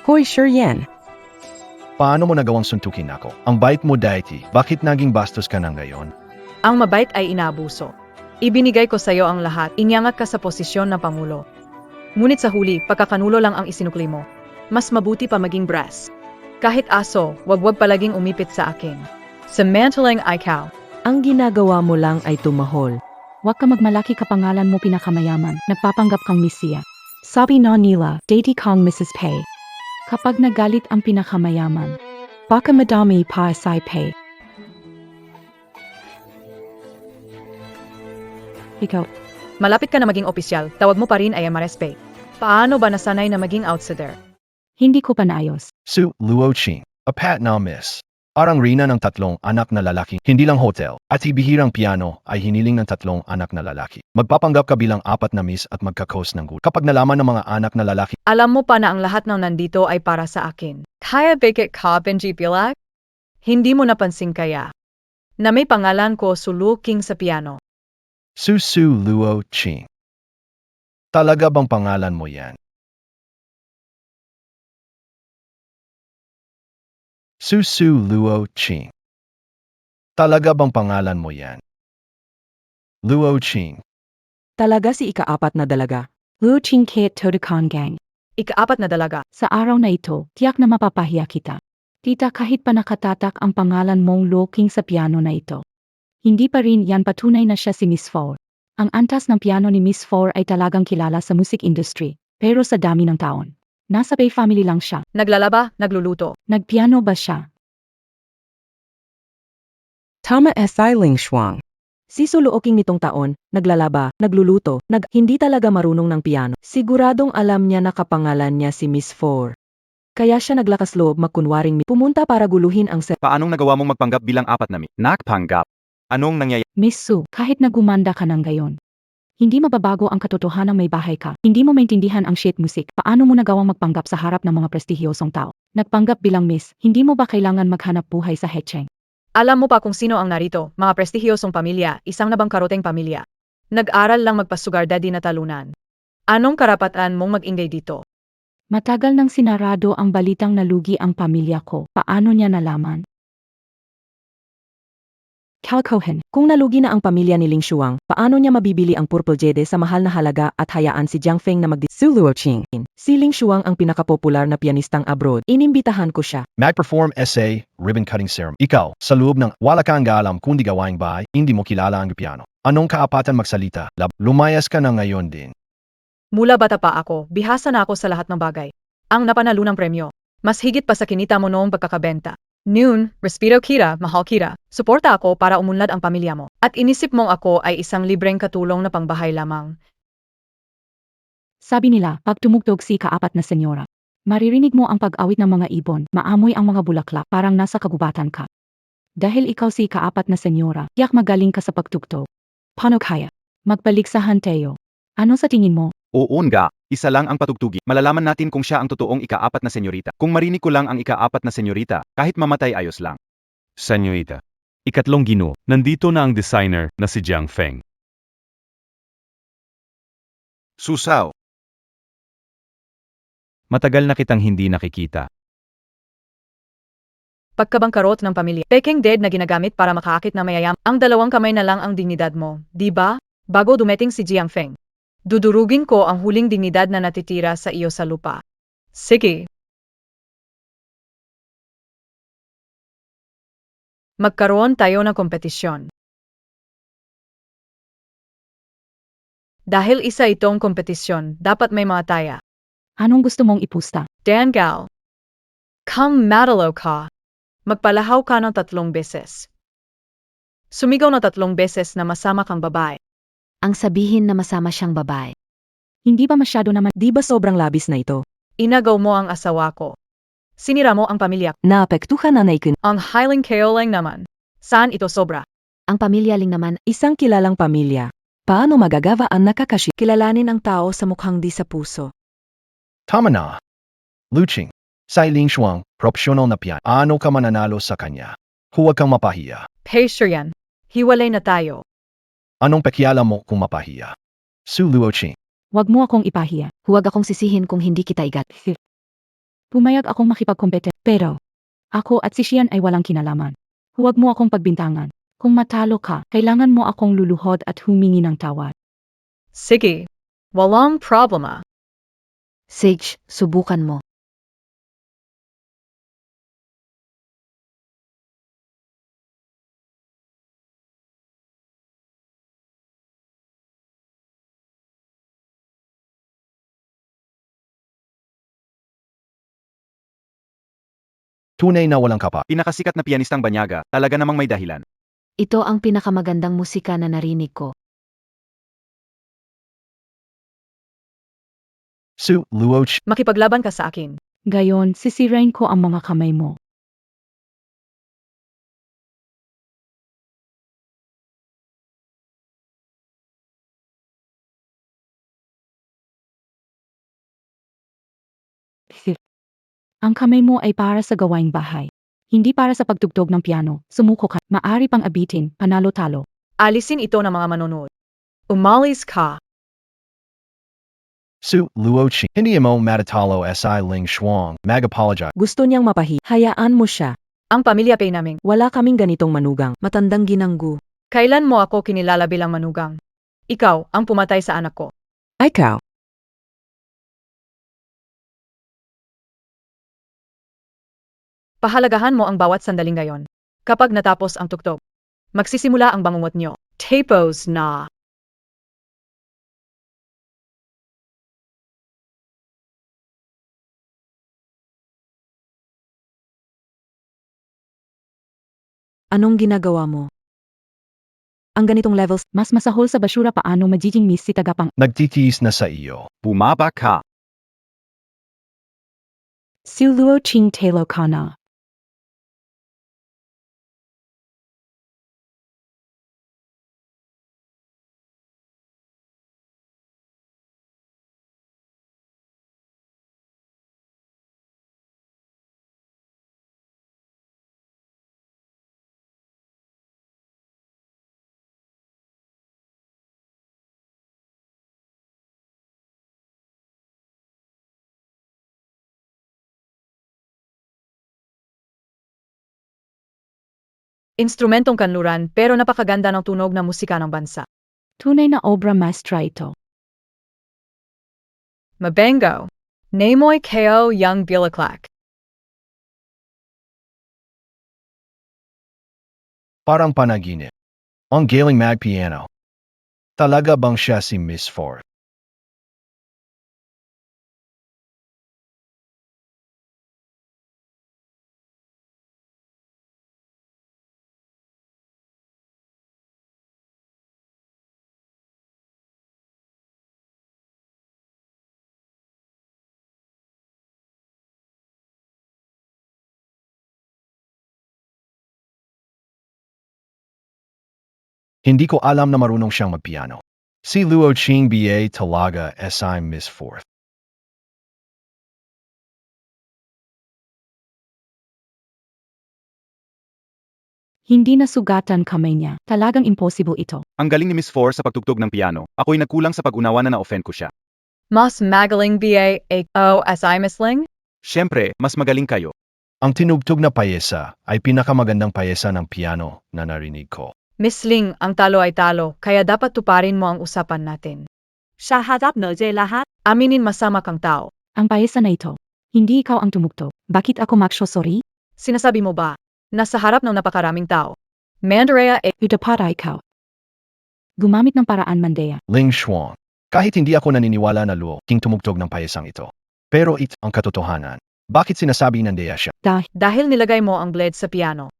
Hoy, Shirian. Paano mo nagawang suntukin ako? Ang bait mo, deity. Bakit naging bastos ka na ngayon? Ang mabait ay inaabuso. Ibinigay ko sa iyo ang lahat, inyangat ka sa posisyon ng Pangulo. Ngunit sa huli, pagkakanulo lang ang isinukli mo. Mas mabuti pa maging brass. Kahit aso, wag palaging umipit sa akin. Samantalang ikaw. Ang ginagawa mo lang ay tumahol. Huwag ka magmalaki kapangalan mo pinakamayaman. Nagpapanggap kang misiya. Sabi na nila, deity kang Mrs. Pei. Kapag nagalit ang pinakamayaman, baka madami pa sa Pei. Ikaw, Malapit ka na maging opisyal, tawag mo pa rin ay Amares Pei. Paano ba nasanay na maging outsider? hindi ko pa naayos. Su Luo Ching. A pat na miss. Arang rina ng 3 anak na lalaki, hindi lang hotel, at ibihirang piano ay hiniling ng 3 anak na lalaki. Magpapanggap ka bilang 4 na miss at magkakos ng gulo. Kapag nalaman ng mga anak na lalaki, Alam mo pa na ang lahat ng nandito ay para sa akin. Kaya bakit ka pinjipilak? Hindi mo napansin kaya na may pangalan ko suluking sa piano. Su Luo Ching. Talaga bang pangalan mo yan? Su Luo Ching. Talaga bang pangalan mo yan? Luo Ching. Talaga si ika-4 na dalaga. Luo Ching Kate Todokan Gang. Ika-4 na dalaga. Sa araw na ito, tiyak na mapapahiya kita. Tita, kahit pa nakatatak ang pangalan mong looking sa piano na ito. Hindi pa rin yan patunay na siya si Miss Four. Ang antas ng piano ni Miss Four ay talagang kilala sa music industry. Pero sa dami ng taon, nasa Pei family lang siya. Naglalaba, nagluluto. Nagpiano ba siya? Tama SI Ling Shuang. Si Sulooking nitong taon, naglalaba, nagluluto, hindi talaga marunong ng piano. Siguradong alam niya na kapangalan niya si Miss Four. Kaya siya naglakas loob magkunwaring pumunta para guluhin ang Paanong nagawa mong magpanggap bilang 4 na nakpanggap? Anong nangyayari? Miss Su, kahit nagumanda ka ng gayon. Hindi mababago ang katotohanang may bahay ka. Hindi mo maintindihan ang sheet music. Paano mo nagawang magpanggap sa harap ng mga prestihiyosong tao? Nagpanggap bilang miss, hindi mo ba kailangan maghanap buhay sa Hecheng? Alam mo pa kung sino ang narito, mga prestihiyosong pamilya, isang nabangkaroteng pamilya. Nag-aral lang magpasugar daddy na talunan. Anong karapatan mong mag-ingay dito? Matagal nang sinarado ang balitang nalugi ang pamilya ko. Paano niya nalaman? Calcohen, kung nalugi na ang pamilya ni Ling Shuang, paano niya mabibili ang Purple Jade sa mahal na halaga at hayaan si Jiang Feng na Su Luoqing? Si Ling Shuang ang pinakapopular na pianistang abroad. Inimbitahan ko siya. Mag-perform essay, ribbon-cutting ceremony. Ikaw, sa loob ng wala kang alam kundi gawaing bahay, hindi mo kilala ang piano. Anong kaapatan magsalita? Lumayas ka na ngayon din. Mula bata pa ako, bihasa na ako sa lahat ng bagay. Ang napanalunang premyo, mas higit pa sa kinita mo noong pagkakabenta. Noon, respiro kira, mahal kira, suporta ako para umunlad ang pamilya mo. At inisip mong ako ay isang libreng katulong na pangbahay lamang. Sabi nila, pag tumugtog si kaapat na senyora, maririnig mo ang pag-awit ng mga ibon, maamoy ang mga bulaklak, parang nasa kagubatan ka. Dahil ikaw si kaapat na senyora, tiyak magaling ka sa pagtugtog. Paano kaya? Magpaligsahan tayo. Ano sa tingin mo? Oo nga, isa lang ang patugtugi. Malalaman natin kung siya ang totoong ika-4 na senyorita. Kung marinig ko lang ang ika-4 na senyorita, kahit mamatay ayos lang. Senyorita. Ikatlong ginoo, nandito na ang designer na si Jiang Feng. Susaw. Matagal na kitang hindi nakikita. Pagkabangkarot ng pamilya, peking dead na ginagamit para makaakit na mayayam. Ang dalawang kamay na lang ang dignidad mo, di ba? Bago dumating si Jiang Feng. Dudurugin ko ang huling dignidad na natitira sa iyo sa lupa. Sige. Magkaroon tayo ng kompetisyon. Dahil isa itong kompetisyon, dapat may mga taya. Anong gusto mong ipusta? Dan Gal. Come madalo ka. Magpalahaw ka ng 3 beses. Sumigaw na 3 beses na masama kang babae. Ang sabihin na masama siyang babae. Hindi ba masyado naman? Di ba sobrang labis na ito? Inagaw mo ang asawa ko. Sinira mo ang pamilya. Naapektuhan na naikun. Ang hiling kayoling naman. Saan ito sobra? Ang pamilya Ling naman, Isang kilalang pamilya. Paano magagawa ang nakakashi? kilalanin ang tao sa mukhang di sa puso. Tama na. Luching. Sa Ling Shuang, professional na piano. Ano ka mananalo sa kanya? Huwag kang mapahiya. Pacer yan. Hiwalay na tayo. Anong pakialam mo kung mapahiya? Su Luoqing. Huwag mo akong ipahiya. Huwag akong sisihin kung hindi kita igat. Pumayag akong makipagkompete, pero ako at si Xian ay walang kinalaman. Huwag mo akong pagbintangan. Kung matalo ka, kailangan mo akong luluhod at humingi ng tawad. Sige. Walang problema. Sage, subukan mo. Tunay na walang kapa. Pinakasikat na pianistang banyaga, talaga namang may dahilan. Ito ang pinakamagandang musika na narinig ko. Su Luoqing. Makipaglaban ka sa akin. Gayon, sisirain ko ang mga kamay mo. Ang kamay mo ay para sa gawaing bahay. Hindi para sa pagtugtog ng piano. Sumuko ka. Maari pang abitin, panalo-talo. Alisin ito ng mga manonood. Umalis ka. Su Luoqing. Hindi mo matatalo si Ling Shuang. Mag-apologize. Gusto niyang mapahi. Hayaan mo siya. Ang pamilya Pei naming. Wala kaming ganitong manugang. Matandang ginanggu. Kailan mo ako kinilala bilang manugang? Ikaw ang pumatay sa anak ko. Ikaw. Pahalagahan mo ang bawat sandaling ngayon. Kapag natapos ang tugtog, magsisimula ang bangungot nyo. Tapos na. Anong ginagawa mo? Ang ganitong levels, Mas masahol sa basura paano magiging miss si tagapang. Nagtitiis na sa iyo. Bumaba ka. Siluo Ching Talo Kana. Instrumentong kanluran pero napakaganda ng tunog ng musika ng bansa. Tunay na obra maestra ito. Mabengo. Namoy Ko Young Bilaklak. Parang panaginip. Ang galing magpiano. Talaga bang siya si Miss Ford? Hindi ko alam na marunong siyang magpiano. Si Luo Ching Ba talaga si Miss Ford. Hindi nasugatan kamay niya. Talagang impossible ito. Ang galing ni Miss Four sa pagtugtog ng piano. Ako'y nagkulang sa pag-unawa na na-offend ko siya. Mas magaling ba o si Misling? Siyempre, mas magaling kayo. Ang tinugtog na payesa ay pinakamagandang payesa ng piano na narinig ko. Misling, ang talo ay talo, kaya dapat tuparin mo ang usapan natin. Shahadap noje lahat. Aminin masama kang tao. Ang paesa na ito. Hindi ikaw ang tumugtog. Bakit ako sorry? Sinasabi mo ba? Nasa harap ng napakaraming tao. Mandarea Ito para ikaw. Gumamit ng paraan, Mandea. Ling Xuan. Kahit hindi ako naniniwala na Luo King tumugtog ng payesang ito. Pero ito ang katotohanan. Bakit sinasabi ng Dea siya? dahil nilagay mo ang blade sa piano.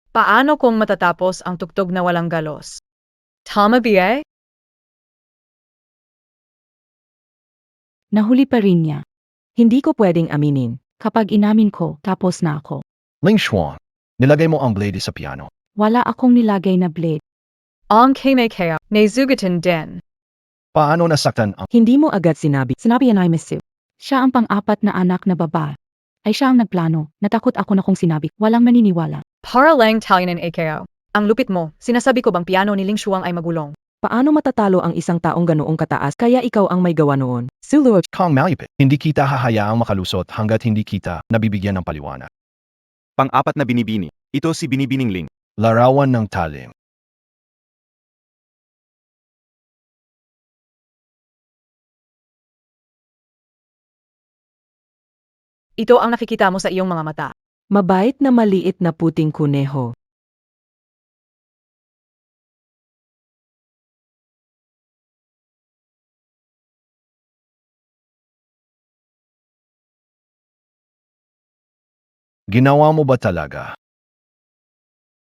Paano kung matatapos ang tugtog na walang galos? Tama ba? Nahuli pa rin niya. Hindi ko pwedeng aminin. Kapag inamin ko, tapos na ako. Ling Xuan. Nilagay mo ang blade sa piano. Wala akong nilagay na blade. Ang kame kaya, nazugatan din. Paano nasaktan ang Hindi mo agad sinabi. Sinabi yan ay Miss Sue. Siya ang pang-apat na anak na babae. Ay siya ang nagplano. Natakot ako na kung sinabi. Walang maniniwala. Para lang talyanin AKO. Ang lupit mo, sinasabi ko bang piano ni Ling Shuang ay magulong? Paano matatalo ang isang taong ganoong kataas kaya ikaw ang may gawa noon? Suluo, Kang malipit? Hindi kita hahayaang makalusot hanggat hindi kita nabibigyan ng paliwanag. Pang-apat na binibini. Ito si Binibining Ling. Larawan ng talim. Ito ang nakikita mo sa iyong mga mata. mabait na maliit na puting kuneho. Ginawa mo ba talaga?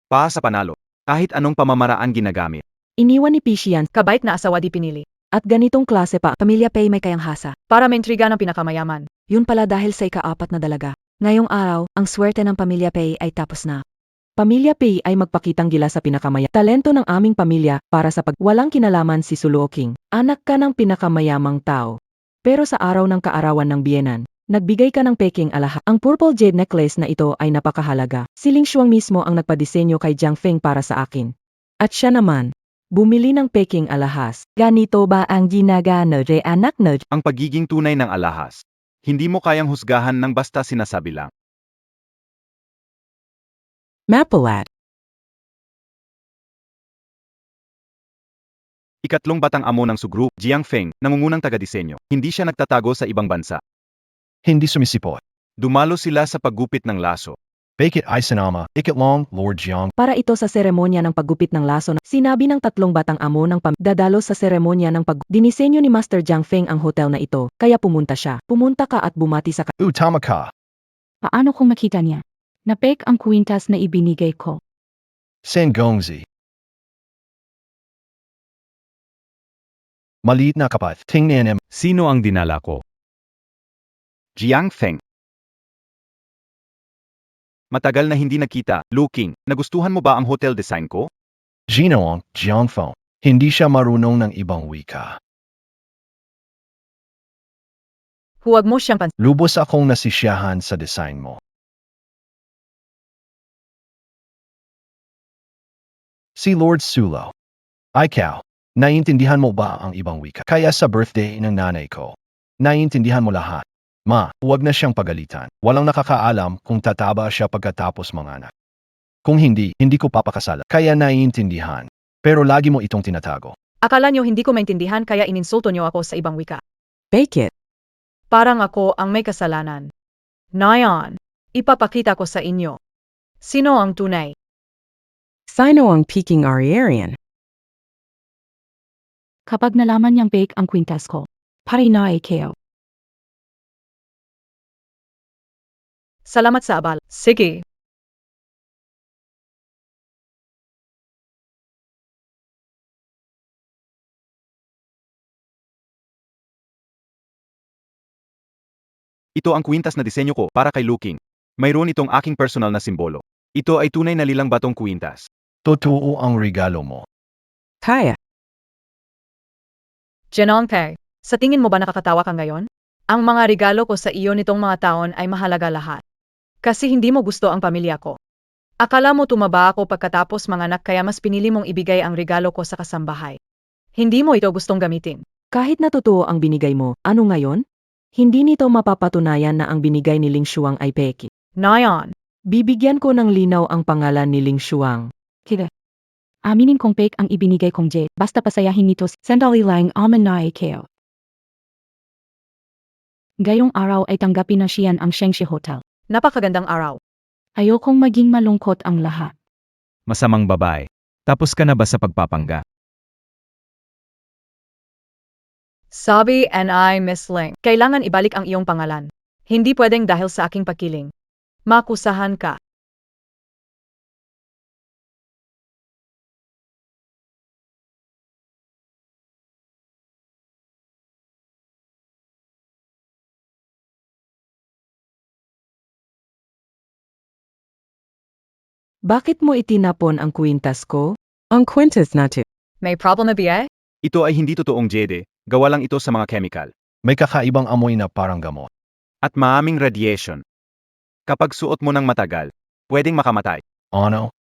Pa sa panalo. Kahit anong pamamaraan ginagamit. Iniwan ni Pishian Kabait na asawa di pinili. at ganitong klase pa. Pamilya Pei may kayanghasa. Para maintriga ng pinakamayaman. Yun pala dahil sa ika-4 na dalaga. Ngayong araw, ang swerte ng pamilya Pei ay tapos na. Pamilya Pei ay magpakitang gila sa pinakamaya. Talento ng aming pamilya para sa walang kinalaman si Suluo King. Anak ka ng pinakamayamang tao. Pero sa araw ng kaarawan ng biyenan, nagbigay ka ng peking alahas. Ang purple jade necklace na ito ay napakahalaga. Si Ling Shuang mismo ang nagpadisenyo kay Jiang Feng para sa akin. At siya naman, bumili ng peking alahas. Ganito ba ang ginagano re anak na? Ang pagiging tunay ng alahas. Hindi mo kayang husgahan ng basta sinasabi lang. Mapalat. Ikatlong batang amo ng Sugru, Jiang Feng, nangungunang taga-disenyo. Hindi siya nagtatago sa ibang bansa. Hindi sumisipot. Dumalo sila sa paggupit ng laso. Bakit ay sinama, ikatlong Lord Jiang. Para ito sa seremonya ng paggupit ng laso na sinabi ng tatlong batang amo ng dadalo sa seremonya ng dinisenyo ni Master Jiang Feng ang hotel na ito, kaya pumunta siya. Pumunta ka at bumati sa Tama ka. Paano kung makita niya? Napek ang kwintas na ibinigay ko. Sen Gongzi. Maliit na kapat. Tingnan mo. Sino ang dinala ko? Jiang Feng. Matagal na hindi nakita, Lu King. Nagustuhan mo ba ang hotel design ko? Ginoong Jiang Feng. Hindi siya marunong ng ibang wika. Huwag mo siyang Lubos akong nasisiyahan sa design mo. Si Lord Sulo. Ikaw, naiintindihan mo ba ang ibang wika? Kaya sa birthday ng nanay ko, naiintindihan mo lahat. Ma, huwag na siyang pagalitan. Walang nakakaalam kung tataba siya pagkatapos mga anak. Kung hindi, hindi ko papakasala. Kaya naiintindihan. Pero lagi mo itong tinatago. Akala nyo hindi ko maintindihan kaya ininsulto nyo ako sa ibang wika. Bake it. Parang ako ang may kasalanan. Ngayon, ipapakita ko sa inyo. Sino ang tunay? Sino ang peking Ariarian? Kapag nalaman niyang fake ang kwintas ko, pare na kayo. Salamat sa abal. Sige. Ito ang kwintas na disenyo ko para kay Luking. Mayroon itong aking personal na simbolo. Ito ay tunay na lilang batong kwintas. Totoo ang regalo mo. Kaya. Jenongpe, sa tingin mo ba nakakatawa ka ngayon? Ang mga regalo ko sa iyo nitong mga taon ay mahalaga lahat. Kasi hindi mo gusto ang pamilya ko. Akala mo tumaba ako pagkatapos manganak kaya mas pinili mong ibigay ang regalo ko sa kasambahay. Hindi mo ito gustong gamitin. Kahit na totoo ang binigay mo, ano ngayon? Hindi nito mapapatunayan na ang binigay ni Ling Shuang ay peke. Ngayon, Bibigyan ko ng linaw ang pangalan ni Ling Shuang. Kira. Aminin kong fake ang ibinigay kong jade, basta pasayahin nito sandali lang aman na kayo. Gayong araw ay tanggapin na siyan ang Shengshi Hotel. napakagandang araw. Ayokong maging malungkot ang lahat. Masamang babae. Tapos ka na ba sa pagpapangga? Sabi N.I. Miss Ling, kailangan ibalik ang iyong pangalan. Hindi pwedeng dahil sa aking pagkiling. Makusahan ka. Bakit mo itinapon ang kwintas ko? Ang kwintas na to. May problema ba? Ito ay hindi totoong jade. Gawa lang ito sa mga chemical. May kakaibang amoy na parang gamot. At maaming radiation. Kapag suot mo ng matagal, pwedeng makamatay. Ano?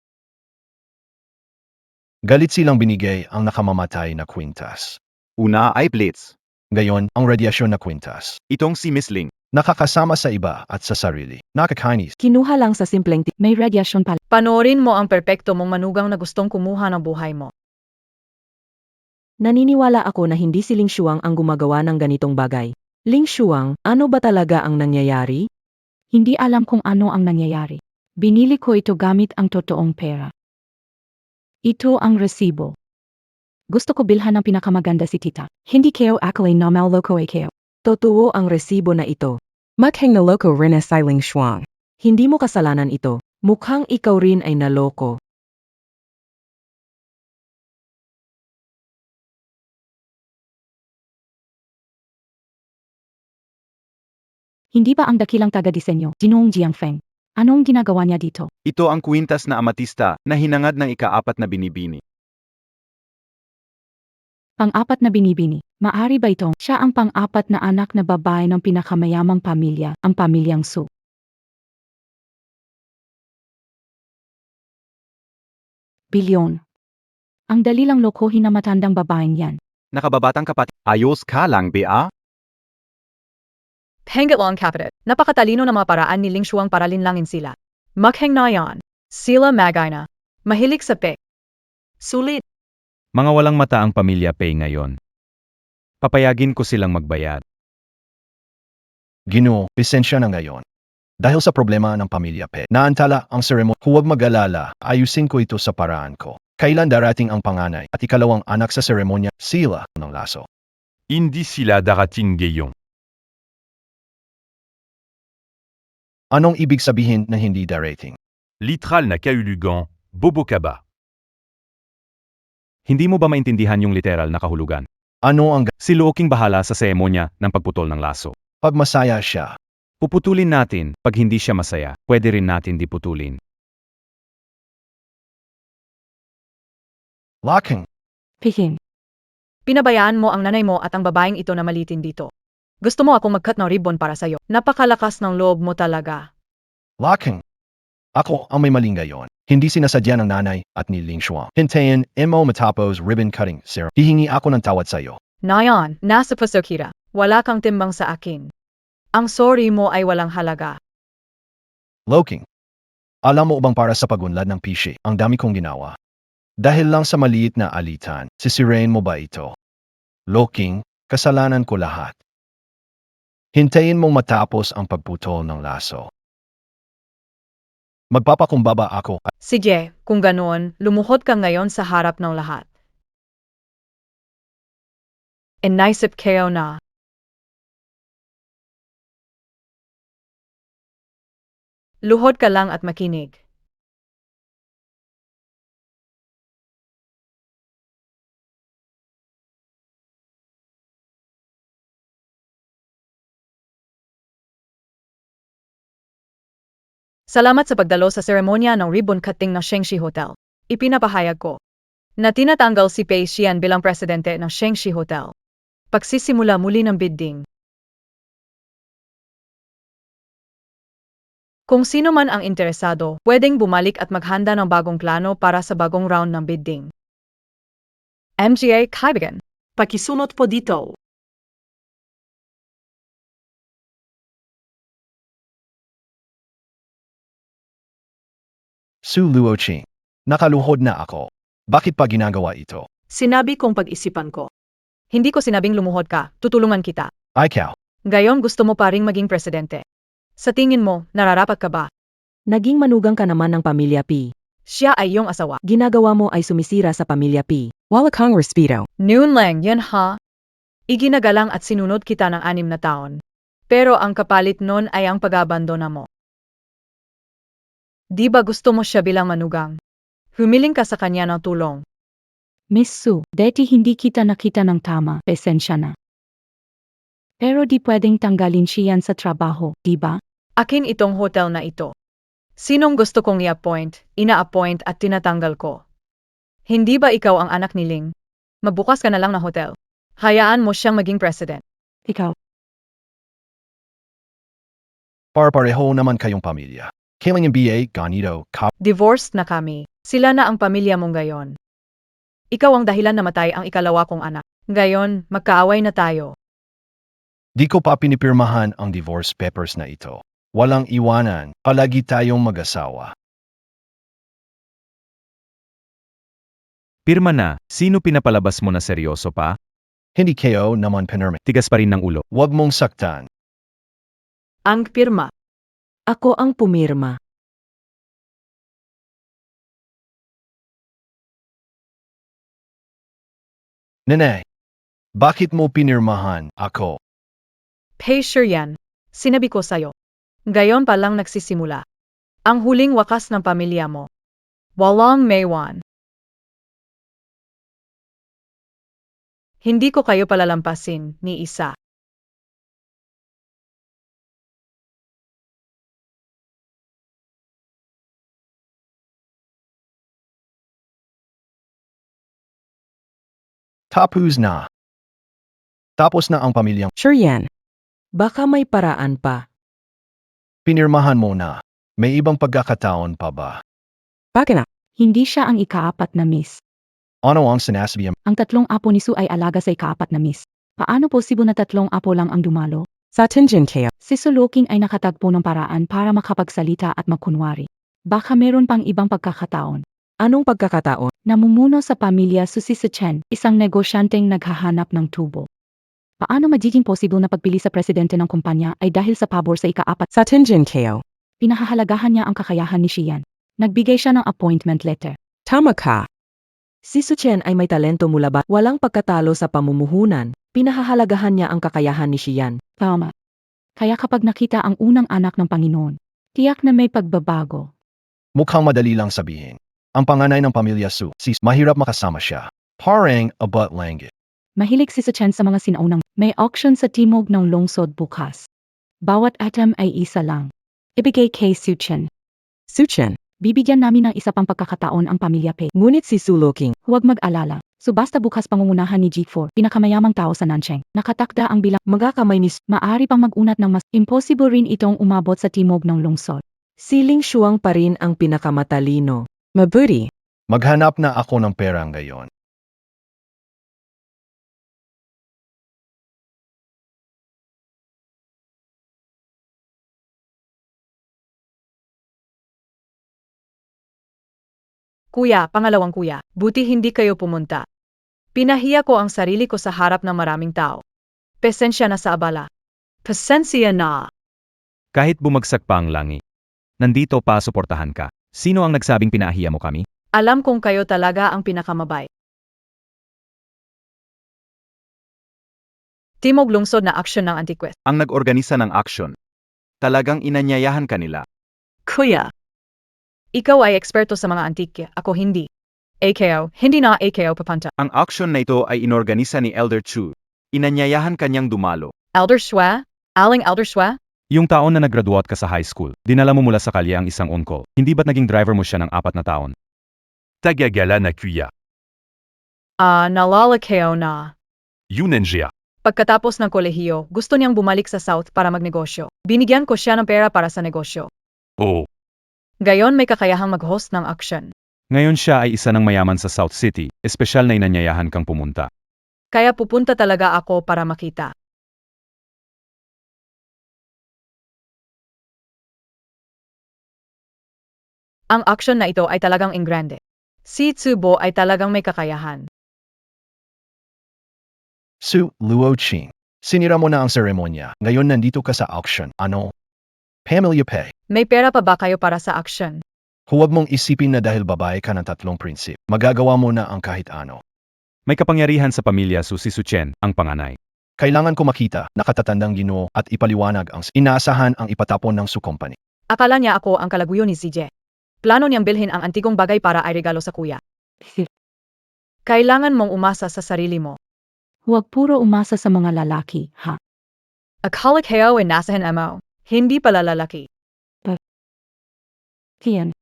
Galit silang binigay ang nakamamatay na kwintas. Una ay Blitz. Gayon, ang radyasyon na kwintas. Itong si Miss Ling. Nakakasama sa iba at sa sarili. Nakakainis. Kinuha lang sa simpleng May radiation pala. Panoorin mo ang perpekto mong manugang na gustong kumuha ng buhay mo. Naniniwala ako na hindi si Ling Shuang ang gumagawa ng ganitong bagay. Ling Shuang, ano ba talaga ang nangyayari? Hindi alam kung ano ang nangyayari. Binili ko ito gamit ang totoong pera. Ito ang resibo. Gusto ko bilhan ng pinakamaganda si tita. Hindi kayo akalain na maloko kayo. Totoo ang resibo na ito. Maghang naloko rin na si Ling Shuang. Hindi mo kasalanan ito. Mukhang ikaw rin ay naloko. Hindi ba ang dakilang taga-disenyo, Jinong Jiangfeng? Anong ginagawa niya dito? Ito ang kwintas na amatista na hinangad ng ika-4 na binibini. Pang-apat na binibini. Maari ba itong siya ang pang-apat na anak na babae ng pinakamayamang pamilya, ang pamilyang Su? Bilyon. Ang dali lang lokohin na matandang babaeng yan. Nakababatang kapatid. Ayos ka lang, Bea? Hanggat lang kapatit. Napakatalino ng mga paraan ni Ling Shuang para linlangin sila. Maghang na yan. Sila magay na. Mahilig sa pek. Sulit. Mga walang mata ang pamilya Pei ngayon. Papayagin ko silang magbayad. Ginoo, pisensya na ngayon. Dahil sa problema ng pamilya Pe, naantala ang seremony. Huwag mag-alala, ayusin ko ito sa paraan ko. Kailan darating ang panganay at ikalawang anak sa seremonya, sila ng laso. Hindi sila darating ngayong. Anong ibig sabihin na hindi darating? Literal na kahulugan, bobo ka ba? Hindi mo ba maintindihan yung literal na kahulugan? Ano ang Si Luking bahala sa seremonya ng pagputol ng laso. pag masaya siya? Puputulin natin, pag hindi siya masaya, pwede rin natin diputulin. Laking, Pihin. Pinabayaan mo ang nanay mo at ang babaeng ito na malitin dito. Gusto mo akong mag-cut ng ribbon para sa'yo. Napakalakas ng loob mo talaga. laking. Ako ang may maling gayon. Hindi sinasadya ng nanay at ni Ling Shuang. Hintayin, mo matapos ribbon cutting, sir. Hihingi ako ng tawad sa'yo. Nayon, nasa puso kita. Wala kang timbang sa akin. Ang sorry mo ay walang halaga. Loking. Alam mo bang para sa pagunlad ng pishi, ang dami kong ginawa? Dahil lang sa maliit na alitan, sisirain mo ba ito? Loking, kasalanan ko lahat. Hintayin mong matapos ang pagputol ng laso. Magpapakumbaba ako at Sige, kung ganoon, lumuhod ka ngayon sa harap ng lahat. Inaisip kayo na. Luhod ka lang at makinig. Salamat sa pagdalo sa seremonya ng ribbon cutting ng Shengshi Hotel. Ipinapahayag ko na tinatanggal si Pei Xian bilang presidente ng Shengshi Hotel. Pagsisimula muli ng bidding. Kung sino man ang interesado, pwedeng bumalik at maghanda ng bagong plano para sa bagong round ng bidding. MGA kaibigan. Pakisunod po dito. Su Luoqing. Nakaluhod na ako. Bakit pa ginagawa ito? Sinabi kong pag-isipan ko. Hindi ko sinabing lumuhod ka, tutulungan kita. Ikaw. Gayon gusto mo pa ring maging presidente. Sa tingin mo, nararapat ka ba? Naging manugang ka naman ng pamilya P. Siya ay iyong asawa. Ginagawa mo ay sumisira sa pamilya P. Wala kang respeto. Noon lang yan ha. Iginagalang at sinunod kita ng 6 na taon. Pero ang kapalit nun ay ang pag-abandona mo. Di ba gusto mo siya bilang manugang? Humiling ka sa kanya ng tulong. Miss Su, deti hindi kita nakita ng tama, pasensya na. Pero di pwedeng tanggalin siyan sa trabaho, di ba? Akin itong hotel na ito. Sinong gusto kong i-appoint, ina-appoint at tinatanggal ko? Hindi ba ikaw ang anak ni Ling? Magbukas ka na lang ng hotel. Hayaan mo siyang maging president. Ikaw, Par-pareho naman kayong pamilya. Kailang yung BA, ganito, Divorced na kami. Sila na ang pamilya mong gayon. Ikaw ang dahilan na matay ang ikalawa kong anak. Gayon, magkaaway na tayo. Di ko pa pinipirmahan ang divorce papers na ito. Walang iwanan, palagi tayong mag-asawa. Pirma na, sino pinapalabas mo na seryoso pa? Hindi kayo naman pinirma. Tigas pa rin ng ulo. Huwag mong saktan. Ang pirma. Ako ang pumirma. Nene, bakit mo pinirmahan ako? Pay sure yan. Sinabi ko sa'yo. Gayon pa lang nagsisimula. Ang huling wakas ng pamilya mo. Walang maywan. Hindi ko kayo palalampasin ni isa. Tapos na. Tapos na ang pamilyang Sure yan. Baka may paraan pa. pinirmahan mo na. May ibang pagkakataon pa ba? Bakit na? hindi siya ang ikaapat na miss. Ano ang sinasabi Ang 3 apo ni Su ay alaga sa ikaapat na miss. Paano posible na 3 apo lang ang dumalo? Sa tingin kayo. Si Su Luking ay nakatagpo ng paraan para makapagsalita at magkunwari. Baka meron pang ibang pagkakataon. Anong pagkakataon? Namumuno sa pamilya Susi si Chen, isang negosyanteng naghahanap ng tubo. Paano magiging posible na pagpili sa presidente ng kumpanya ay dahil sa pabor sa ikaapat? Sa tingin kayo. Pinahahalagahan niya ang kakayahan ni Xian. Nagbigay siya ng appointment letter. Tama ka. Si Su Chen ay may talento mula ba? Walang pagkatalo sa pamumuhunan. Pinahahalagahan niya ang kakayahan ni Xian. Tama. Kaya kapag nakita ang unang anak ng Panginoon, tiyak na may pagbabago. mukhang madali lang sabihin. Ang panganay ng pamilya Su, si mahirap makasama siya. Parang abot langgit. Mahilig si Su Chen sa mga sinaunang may auction sa timog ng lungsod bukas. Bawat atom ay isa lang. Ibigay kay Su Chen. Su Chen. Bibigyan namin ng isa pang pagkakataon ang pamilya Pei. Ngunit si Su Luking. Huwag mag-alala. Subasta bukas pangungunahan ni G4, pinakamayamang tao sa Nancheng. Nakatakda ang bilang Magakamay ni Su. maaari pang mag-unat ng mas impossible rin itong umabot sa timog ng lungsod. Siling Shuang pa rin ang pinakamatalino. Mabuti. Maghanap na ako ng pera ngayon. Kuya, pangalawang kuya, buti hindi kayo pumunta. Pinahiya ko ang sarili ko sa harap ng maraming tao. Pasensya na sa abala. Pasensya na. Kahit bumagsak pa ang langit. Nandito pa suportahan ka. Sino ang nagsabing pinahiya mo kami? Alam kong kayo talaga ang pinakamabait. Timog lungsod na aksyon ng Antiquest. Ang nag-organisa ng aksyon. Talagang inanyayahan kanila. Kuya. Ikaw ay eksperto sa mga antike, ako hindi. AKO, hindi na AKO papanta. Ang aksyon na ito ay inorganisa ni Elder Chu. Inanyayahan kanyang dumalo. Elder Shwa? Aling Elder Shwa? Yung taon na nag-graduate ka sa high school, dinala mo mula sa kalye ang isang on-call. Hindi ba't naging driver mo siya ng 4 na taon? Tagagala na kuya. Nalala kayo na. Yun siya. Pagkatapos ng kolehiyo, gusto niyang bumalik sa South para magnegosyo. Binigyan ko siya ng pera para sa negosyo. Oo. Gayon may kakayahang mag-host ng action. Ngayon siya ay isa ng mayaman sa South City, espesyal na inanyayahan kang pumunta. Kaya pupunta talaga ako para makita. Ang action na ito ay talagang ingrande. Si Tsubo ay talagang may kakayahan. Su Luoqing, sinira mo na ang seremonya. Ngayon nandito ka sa auction. Ano? Pamilya Pay. May pera pa ba kayo para sa action? Huwag mong isipin na dahil babae ka ng 3 prinsip, magagawa mo na ang kahit ano. May kapangyarihan sa pamilya si Suchen, ang panganay. Kailangan ko makita, nakatatandang Ginoo at ipaliwanag ang inaasahan ang ipatapon ng Su Company. Akala niya ako ang kalaguyo ni CJ. Plano niyang bilhin ang antigong bagay para ay regalo sa kuya. Kailangan mong umasa sa sarili mo. Huwag puro umasa sa mga lalaki, ha? Akala kayo ay nasahan mo. Hindi pala lalaki. Kiyan.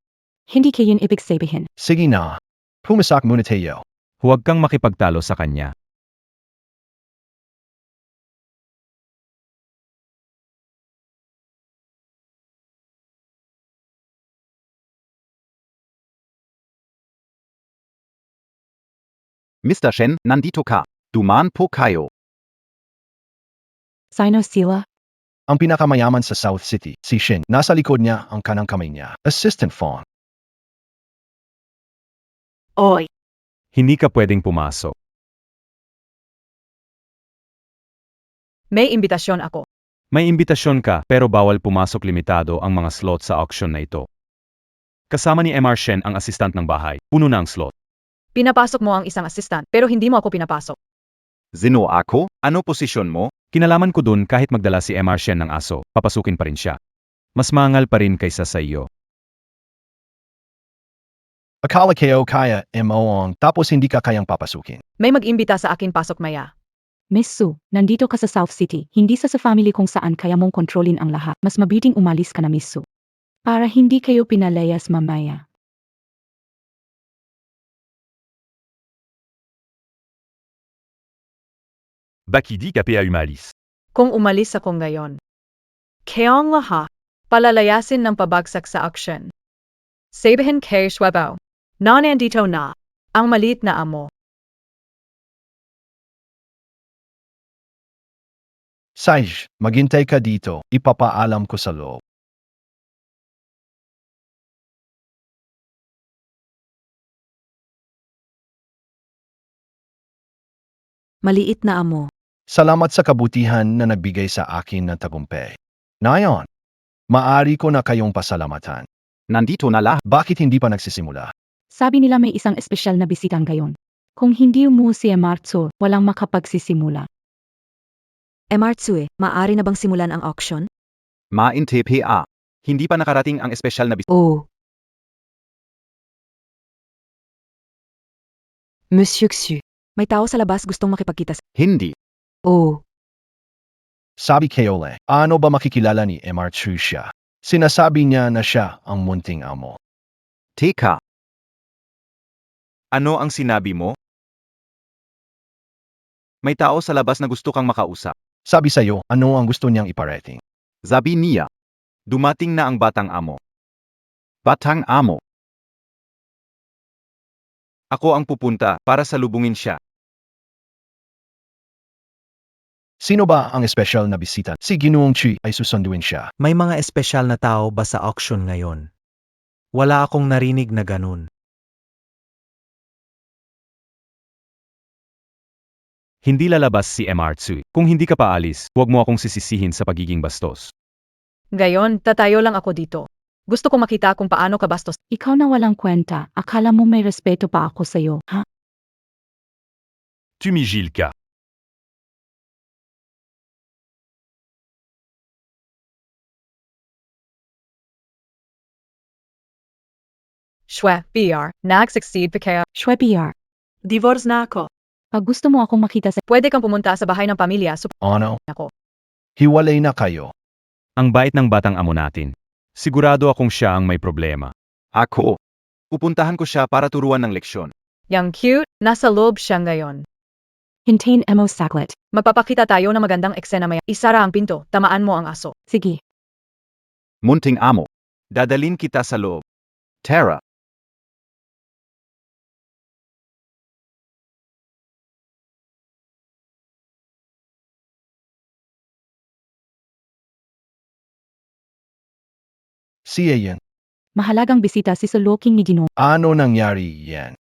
Hindi kayin ibig sabihin. Sige na. Pumasak muna tayo. Huwag kang makipagtalo sa kanya. Mr. Shen, nandito ka. Dumaan po kayo. Sino sila? Ang pinakamayaman sa South City, si Shin, nasa likod niya ang kanang kamay niya. Assistant Fong. Oy. Hindi ka pwedeng pumasok. May imbitasyon ako. May imbitasyon ka pero bawal pumasok, limitado ang mga slot sa auction na ito. Kasama ni MR Shen ang assistant ng bahay, puno na ang slot. Pinapasok mo ang isang assistant pero hindi mo ako pinapasok. Zino ako? Ano posisyon mo? Kinalaman ko dun kahit magdala si MR Shen ng aso, papasukin pa rin siya. Mas mangal pa rin kaysa sa iyo. Akala kayo kaya MO tapos hindi ka kayang papasukin. May mag-imbita sa akin pasok maya. Miss Su, nandito ka sa South City, hindi sa family kung saan kaya mong kontrolin ang lahat. Mas mabiting umalis ka na, Miss Su. Para hindi kayo pinalayas mamaya. Bakidi kapea umalis. Kung umalis ako ngayon. Kayong lahat, palalayasin ng pabagsak sa action. Sabihin kay Shwebo. Na nandito na. Ang maliit na amo. Saj, maghintay ka dito, ipapaalam ko sa loob. Maliit na amo. Salamat sa kabutihan na nagbigay sa akin ng tagumpay. Ngayon, maari ko na kayong pasalamatan. Nandito na lahat. Bakit hindi pa nagsisimula? Sabi nila may isang espesyal na bisitang gayon. Kung hindi umuwi si Emartso, walang makapagsisimula. Emartsue, maaari na bang simulan ang auction? Mainte PA. Hindi pa nakarating ang espesyal na Oh. Monsieur Xu. May tao sa labas gustong makipagkita sa... Hindi. Oh. Sabi Keole, ano ba makikilala ni Mr. Chu siya? Sinasabi niya na siya ang munting amo. Teka. Ano ang sinabi mo? May tao sa labas na gusto kang makausap. Sabi sa'yo, ano ang gusto niyang iparating? Sabi niya. Dumating na ang batang amo. Batang amo. Ako ang pupunta para salubungin siya. Sino ba ang espesyal na bisita? Si Ginoong Chi ay susunduin siya. May mga espesyal na tao ba sa auction ngayon? Wala akong narinig na ganun. Hindi lalabas si Mr. Tsui. Kung hindi ka paalis, huwag mo akong sisisihin sa pagiging bastos. Gayon, tatayo lang ako dito. Gusto ko makita kung paano ka bastos. Ikaw na walang kwenta, akala mo may respeto pa ako sa'yo, ha? Tumigil ka. Shwe, BR, nag-succeed pa kaya. Shwebiyar, Divorce na ako. pag gusto mo akong makita sa... Pwede kang pumunta sa bahay ng pamilya, Ano? ako. Hiwalay na kayo. Ang bait ng batang amo natin. Sigurado akong siya ang may problema. Ako. Pupuntahan ko siya para turuan ng leksyon. Yang cute, nasa loob siya ngayon. Hintayin mo saglit. Magpapakita tayo ng magandang eksena maya. Isara ang pinto, tamaan mo ang aso. Sige, Munting amo. Dadalin kita sa loob. Tara. Siya yan. mahalagang bisita si Suluking ni Ginoo. Ano nangyari yan?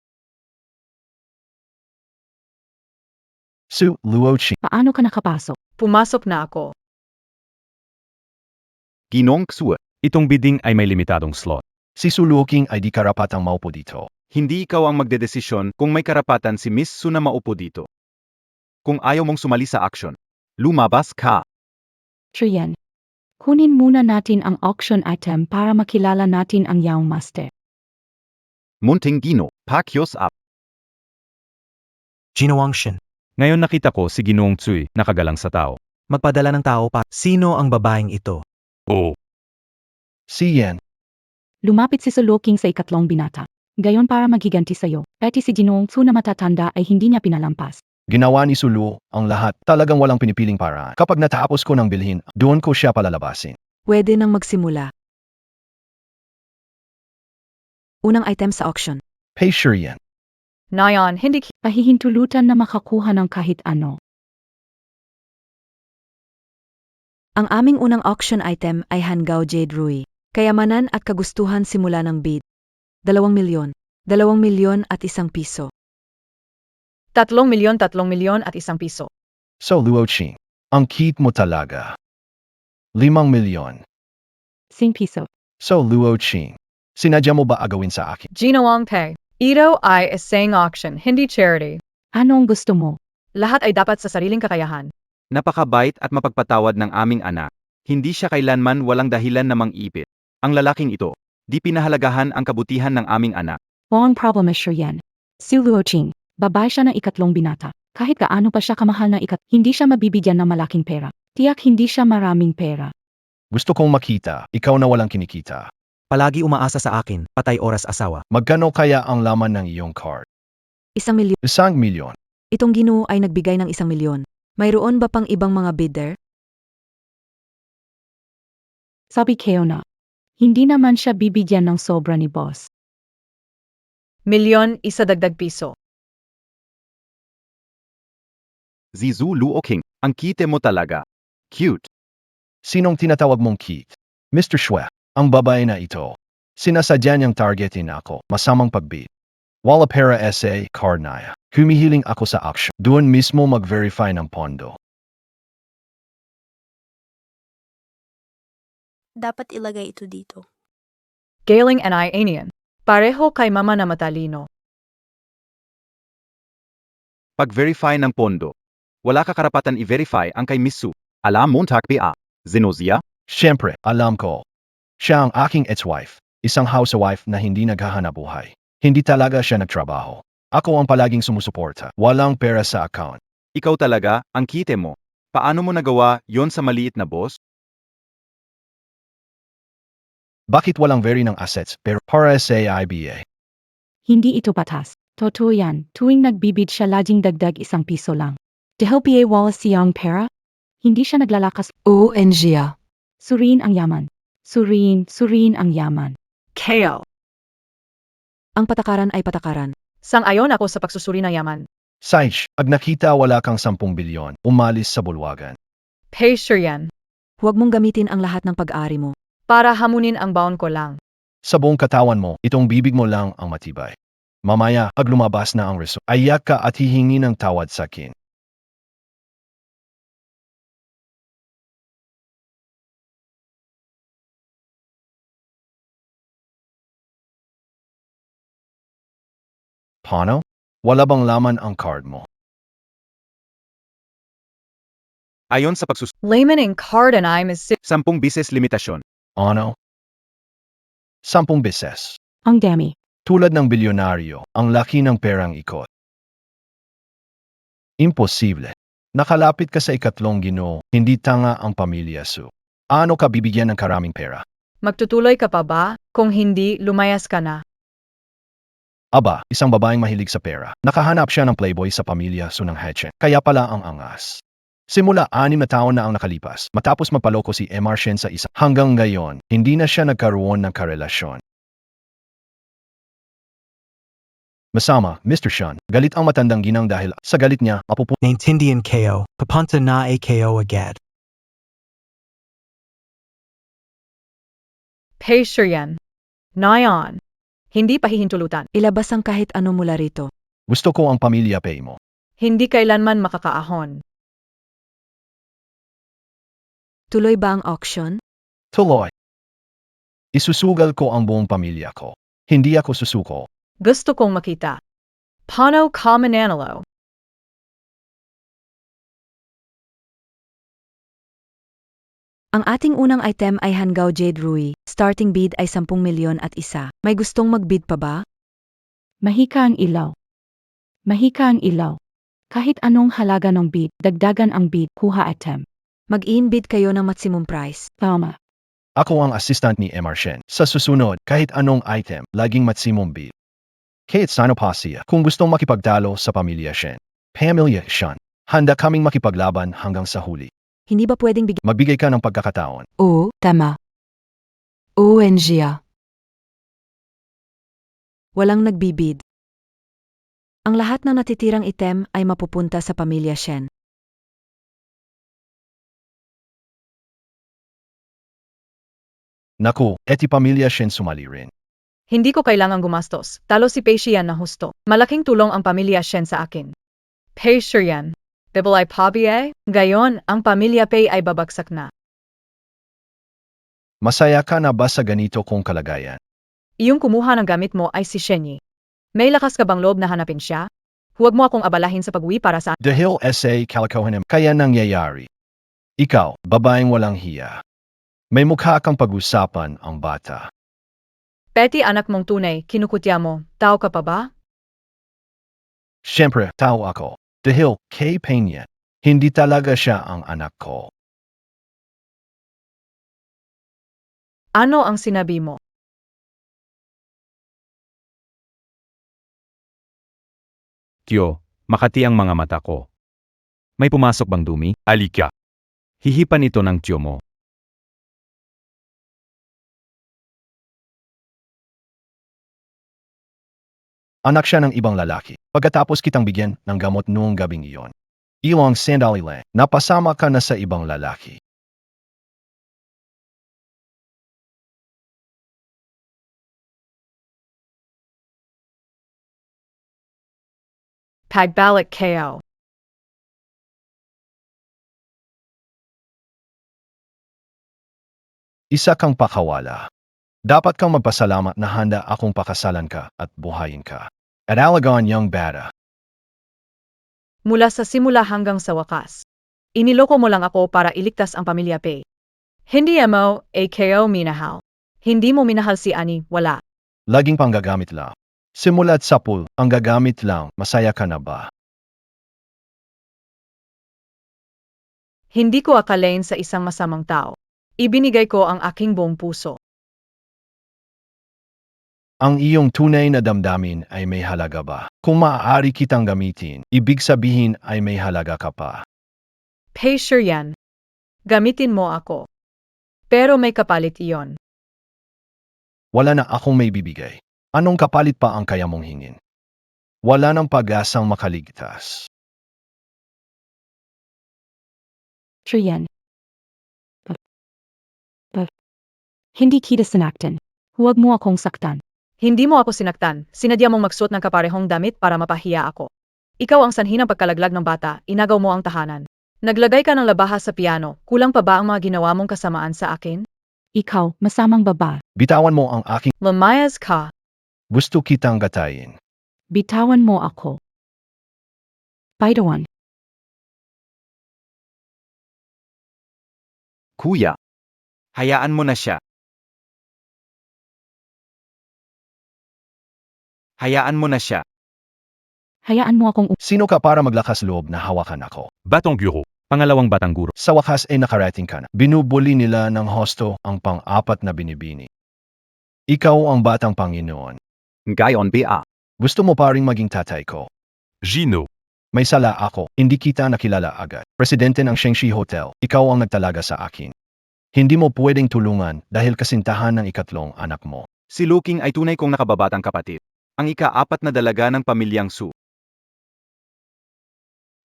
Su Luochi. Paano ka nakapasok? Pumasok na ako. Ginong Ksue. Itong bidding ay may limitadong slot. Si Suluking ay di karapatang maupo dito. Hindi ikaw ang magdedesisyon kung may karapatan si Miss Su na maupo dito. Kung ayaw mong sumali sa aksyon, lumabas ka. Trian. Kunin muna natin ang auction item para makilala natin ang Young Master. Munting Gino, pakyos up. Ginowangshin. Ngayon nakita ko si Ginoong Tsui nakagalang sa tao. Magpadala ng tao pa. Sino ang babaeng ito? Oo. Si Yan. Lumapit si Suluking sa ikatlong binata. Gayon para maghiganti sa'yo. Pati si Ginoong Tsu na matatanda ay hindi niya pinalampas. Ginawa ni Sulu ang lahat. Talagang walang pinipiling paraan. Kapag natapos ko ng bilhin, doon ko siya palalabasin. Pwede nang magsimula. Unang item sa auction. Pay sure yan. Nayon, hindi Pahihintulutan na makakuha ng kahit ano. Ang aming unang auction item ay Hangao Jade Rui. Kayamanan at kagustuhan simula ng bid. 2 milyon. 2 milyon at 1 piso. 3 milyon, 3 milyon at 1 piso. So Luochi, ang kit mo talaga. 5 milyon. 5 piso. So Luochi, sinadya mo ba agawin sa akin? Ginawang Pay. Ito ay isang auction, hindi charity. Ano ang gusto mo? Lahat ay dapat sa sariling kakayahan. Napakabait at mapagpatawad ng aming anak. Hindi siya kailanman walang dahilan na mang-ipit. Ang lalaking ito, di pinahalagahan ang kabutihan ng aming anak. Walang problema siya yan. Si Luoching, babae siya ng ikatlong binata. Kahit gaano pa siya kamahal na hindi siya mabibigyan ng malaking pera. Tiyak hindi siya maraming pera. Gusto kong makita, ikaw na walang kinikita. Palagi umaasa sa akin. Patay oras asawa. Magkano kaya ang laman ng iyong card? 1 milyon. 1 milyon. Itong Ginoo ay nagbigay ng 1 milyon. Mayroon ba pang ibang mga bidder? Sabi kayo na. Hindi naman siya bibigyan ng sobra ni boss. Milyon, isa dagdag piso. Zizu Luoking, ang kite mo talaga. Cute. Sinong tinatawag mong kit? Mr. Shwe, ang babae na ito. Sinasadya niyang targetin ako, masamang pagbid. Wala pera SA, card na. Humihiling ako sa auction. Doon mismo mag-verify ng pondo. Dapat ilagay ito dito. Galing and Anian. Pareho kay mama na matalino. Pag-verify ng pondo, wala ka karapatan i-verify ang kay Miss Su. Alam mo takpia. Zenozia? Siyempre, alam ko. Siya ang aking ex-wife. Isang housewife na hindi naghahanap buhay. Hindi talaga siya nagtrabaho. Ako ang palaging sumusuporta. Walang pera sa account. Ikaw talaga, ang kite mo. Paano mo nagawa yon sa maliit na boss? Bakit walang veri ng assets pero para sa IBA? Hindi ito patas. Totoo yan, tuwing nagbibid siya laging dagdag 1 piso lang. Dahil PA wala siyang pera, hindi siya naglalakas. ONG. Suriin ang yaman. Suriin ang yaman. KO. Ang patakaran ay patakaran. Sang-ayon ako sa pagsusuri ng yaman. Saish, pag nakita wala kang 10 bilyon, umalis sa bulwagan. Pay sure yan. Huwag mong gamitin ang lahat ng pag-aari mo. Para hamunin ang baon ko lang. Sa buong katawan mo, itong bibig mo lang ang matibay. Mamaya, pag lumabas na ang reso, ayak ka at hihingi ng tawad sa akin. Paano? Wala bang laman ang card mo? Ayon sa pagsus Layman in card and I'm is 10 bises limitasyon. Ano? 10 beses. Ang dami. Tulad ng bilyonaryo, ang laki ng perang ikot. Imposible. Nakalapit ka sa ikatlong Ginoo, hindi tanga ang pamilya Su. Ano ka bibigyan ng karaming pera? magtutuloy ka pa ba? Kung hindi, lumayas ka na. Aba, isang babaeng mahilig sa pera. Nakahanap siya ng playboy sa pamilya Su ng Hetchen. Kaya pala ang angas. Simula 6 na taon na ang nakalipas, matapos mapaloko si Emar Shen sa isa. Hanggang ngayon, hindi na siya nagkaroon ng karelasyon. Masama, Mr. Shen, galit ang matandang ginang dahil sa galit niya, Naintindihan ko, papunta na ko agad. Pacer yan. Nayon. Hindi pahihintulutan. Ilabas ang kahit ano mula rito. gusto ko ang pamilya pay mo. Hindi kailanman makakaahon. Tuloy ba ang auction? Tuloy. Isusugal ko ang buong pamilya ko. Hindi ako susuko. Gusto kong makita. Paano ka mananalo? Ang ating unang item ay Hanggaw Jade Rui. Starting bid ay 10 milyon at isa. May gustong magbid pa ba? Mahika ang ilaw. Mahika ang ilaw. Kahit anong halaga ng bid, dagdagan ang bid, kuha item. Mag-in-bid kayo ng maximum price. Tama. Ako ang assistant ni Emar Shen. Sa susunod, kahit anong item, laging matsimong bid. Kahit sano pa siya, kung gustong makipagtalo sa pamilya Shen. Pamilya Shen, handa kaming makipaglaban hanggang sa huli. Hindi ba pwedeng bigyan? Magbigay ka ng pagkakataon. Oh, tama. ONGA. Walang nagbibid. Ang lahat ng natitirang item ay mapupunta sa pamilya Shen. Naku, eti pamilya Shen sumali rin. Hindi ko kailangang gumastos. Talo si Pacer yan na husto. Malaking tulong ang pamilya Shen sa akin. Pacer yan. Bibel ay pabiye? Gayon, ang pamilya Pay ay babagsak na. Masaya ka na ba sa ganito kong kalagayan? Iyong kumuha ng gamit mo ay si Shenyi. May lakas ka bang loob na hanapin siya? Huwag mo akong abalahin sa pag-uwi para sa... Dahil SA kalakawanim kaya nangyayari. Ikaw, babaeng walang hiya. May mukha kang pag-usapan ang bata. Petty anak mong tunay, kinukutya mo. Tao ka pa ba? Siyempre, tao ako. Dahil kay Peña, hindi talaga siya ang anak ko. Ano ang sinabi mo? Tyo, makati ang mga mata ko. May pumasok bang dumi? Alika. Hihipan ito ng tiyo mo. Anak siya ng ibang lalaki. Pagkatapos kitang bigyan ng gamot noong gabing iyon. Ilang sandali lang, napasama ka na sa ibang lalaki. Pagbalik KO. Isa kang pakawala. Dapat kang magpasalamat na handa akong pakasalan ka at buhayin ka. At alagaan yung bata. Mula sa simula hanggang sa wakas. Iniloko mo lang ako para iligtas ang pamilya Pay. Hindi mo, AKO minahal. Hindi mo minahal si Ani, wala. Laging panggagamit lang. Simulat sa pool, ang gagamit lang, masaya ka na ba? Hindi ko akalain sa isang masamang tao. Ibinigay ko ang aking buong puso. Ang iyong tunay na damdamin ay may halaga ba? Kung maaari kitang gamitin, ibig sabihin ay may halaga ka pa. Pacer yan. Gamitin mo ako. Pero may kapalit iyon. Wala na akong may bibigay. Anong kapalit pa ang kaya mong hingin? Wala nang pag-asang makaligtas. Trian. Hindi kita sinaktan. Huwag mo akong saktan. Hindi mo ako sinaktan. Sinadya mong magsuot ng kaparehong damit para mapahiya ako. Ikaw ang sanhi ng pagkalaglag ng bata, inagaw mo ang tahanan. Naglagay ka ng labahas sa piano, kulang pa ba ang mga ginawa mong kasamaan sa akin? Ikaw, masamang baba. Bitawan mo ang aking Lumayas ka. gusto kitang gatayin. Bitawan mo ako. Paidawan. Kuya, hayaan mo na siya. Hayaan mo na siya. Hayaan mo akong Sino ka para maglakas loob na hawakan ako? Batang guro. Pangalawang batang guro. Sa wakas ay nakarating ka na. Binubuli nila ng hosto ang pang-apat na binibini. Ikaw ang batang Panginoon. Gayon ba? Gusto mo pa ring maging tatay ko? Gino. May sala ako, hindi kita nakilala agad. Presidente ng Shengshi Hotel, ikaw ang nagtalaga sa akin. Hindi mo pwedeng tulungan dahil kasintahan ng ikatlong anak mo. Si Luking ay tunay kong nakababatang kapatid. Ang ika-4 na dalaga ng pamilyang Su.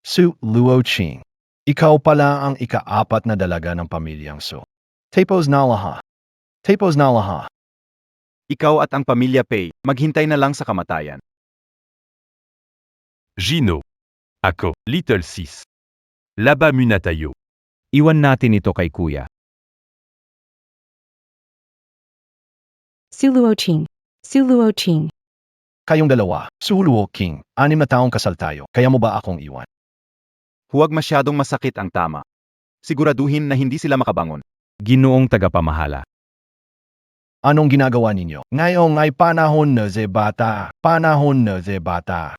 Su Luoqing. Ikaw pala ang ika-4 na dalaga ng pamilyang Su. Tapos na lahat. Tapos na lahat. Ikaw at ang pamilya Pei, maghintay na lang sa kamatayan. Gino. Ako. Little Sis. Laba muna tayo. Iwan natin ito kay kuya. Si Luoqing. Si Luoqing. Kayong dalawa, Su Luoqing, 6 na taong kasal tayo, kaya mo ba akong iwan? Huwag masyadong masakit ang tama. Siguraduhin na hindi sila makabangon. Ginoong tagapamahala. Anong ginagawa ninyo? Ngayon ay panahon na ze bata. Panahon na ze bata.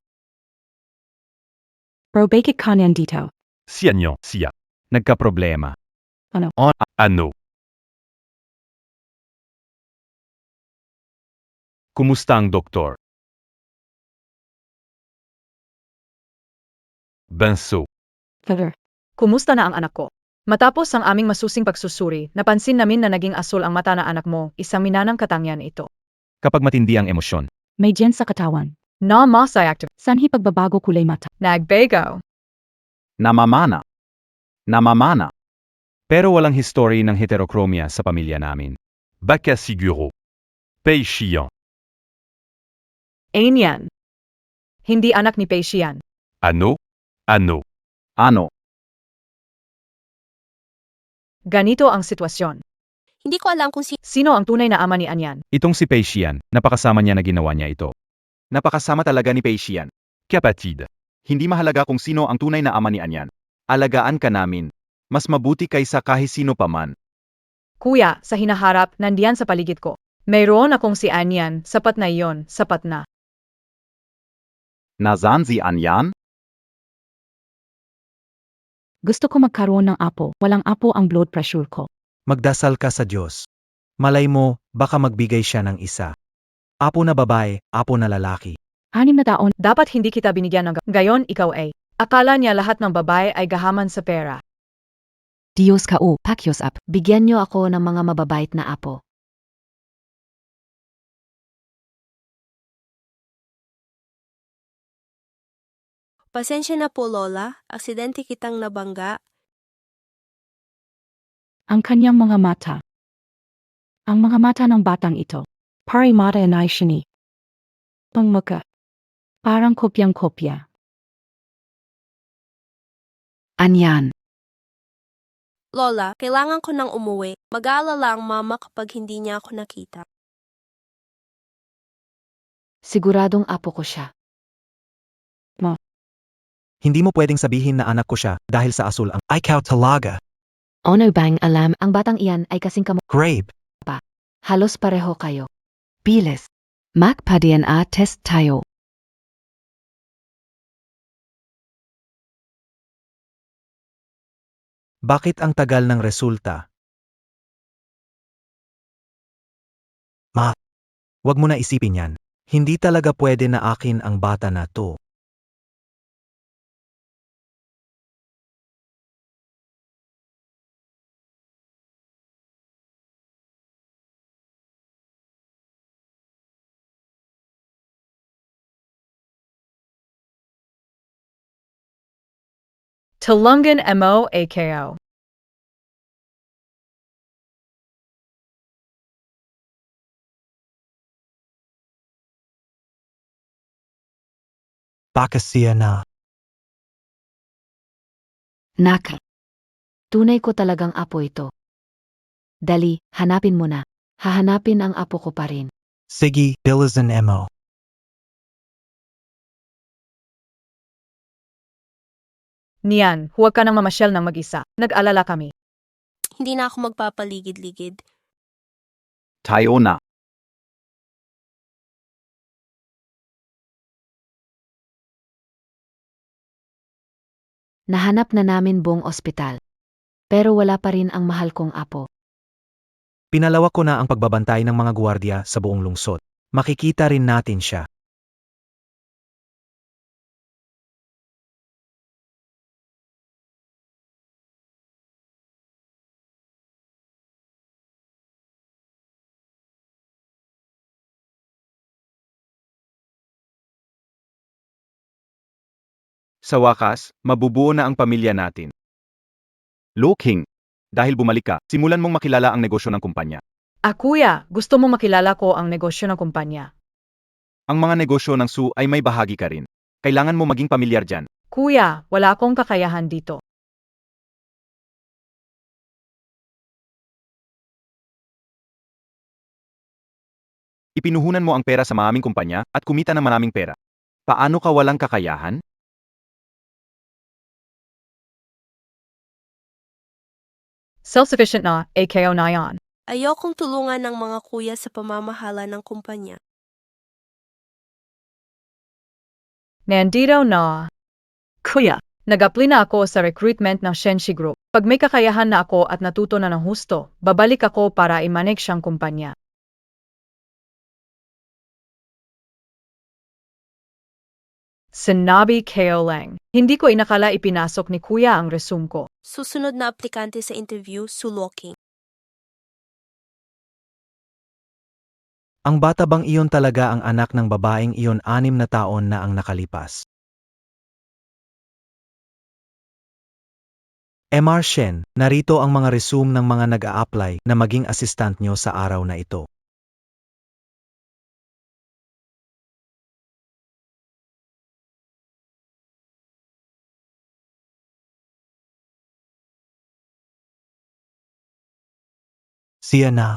Bro bakit ka nandito? Siya nyo. Siya. Nagkaproblema. Ano? Kumusta ang doktor? Benso. Father. Kumusta na ang anak ko? Matapos ang aming masusing pagsusuri, napansin namin na naging asul ang mata na anak mo, isang minanang katangian ito. Kapag matindi ang emosyon, May gen sa katawan. Non-masay active. Sanhi pagbabago kulay mata. Nagbago. namamana. Namamana. Pero walang history ng heterochromia sa pamilya namin. Baka siguro. Pei Xian. Ayan. Hindi anak ni Pei Xian. Ano? Ano? Ano? Ganito ang sitwasyon. Hindi ko alam kung Sino ang tunay na ama ni Anyan? Itong si Pei Xian, napakasama niya na ginawa niya ito. Napakasama talaga ni Pei Xian. Kapatid. Hindi mahalaga kung sino ang tunay na ama ni Anyan. Alagaan ka namin. Mas mabuti kaysa kahit sino pa man. Kuya, sa hinaharap, nandiyan sa paligid ko. Mayroon akong si Anyan, sapat na iyon, sapat na. Nasaan si Anyan? Gusto ko magkaroon ng apo. Walang apo ang blood pressure ko. Magdasal ka sa Diyos. Malay mo, baka magbigay siya ng isa. Apo na babae, apo na lalaki. 6 na taon. Dapat hindi kita binigyan ng gayon, ikaw ay. Akala niya lahat ng babae ay gahaman sa pera. Diyos ka o, pakyos up. Bigyan niyo ako ng mga mababait na apo. pasensya na po Lola, aksidente kitang nabangga. Ang kanyang mga mata. Ang mga mata ng batang ito. Pari mata and shini. Pangmuka. Parang kopyang-kopya. Anyan. Lola, kailangan ko nang umuwi. Mag-aalala ang mama kapag hindi niya ako nakita. Siguradong apo ko siya. Hindi mo pwedeng sabihin na anak ko siya dahil sa asul ang ikaw talaga. Ono bang alam ang batang iyan ay kasing Grape. halos pareho kayo. Bilis. Magpa-DNA test tayo. Bakit ang tagal ng resulta? Ma, wag mo na isipin yan. Hindi talaga pwede na akin ang bata na to. Tulungan mo AKO. Baka siya na. Naka. Tunay ko talagang apo ito. Dali, hanapin mo na. Hahanapin ang apo ko pa rin. Sige, bilisan mo. Nian, huwag ka nang mamasyal ng mag-isa. Nag-alala kami. Hindi na ako magpapaligid-ligid. Tayo na. Nahanap na namin buong ospital. Pero wala pa rin ang mahal kong apo. Pinalawak ko na ang pagbabantay ng mga gwardiya sa buong lungsod. Makikita rin natin siya. Sa wakas, mabubuo na ang pamilya natin. Loking, dahil bumalik ka, simulan mong makilala ang negosyo ng kumpanya. Kuya, gusto mo makilala ko ang negosyo ng kumpanya. Ang mga negosyo ng Su ay may bahagi ka rin. Kailangan mo maging pamilyar dyan. Kuya, wala akong kakayahan dito. Ipinuhunan mo ang pera sa maraming kumpanya at kumita ng maraming pera. Paano ka walang kakayahan? Self-sufficient na, AKO na yan. Ayokong tulungan ng mga kuya sa pamamahala ng kumpanya. Nandito na. Kuya, nag-apply na ako sa recruitment ng Shenshi Group. Pag may kakayahan na ako at natuto na ng husto, babalik ako para i-manage siyang kumpanya. Sinabi Keo Lang, hindi ko inakala ipinasok ni Kuya ang resume ko. Susunod na aplikante sa interview, Suloking. Ang bata bang iyon talaga ang anak ng babaeng iyon 6 na taon na ang nakalipas? Mr. Shen, narito ang mga resume ng mga nag-a-apply na maging assistant nyo sa araw na ito. Siya na.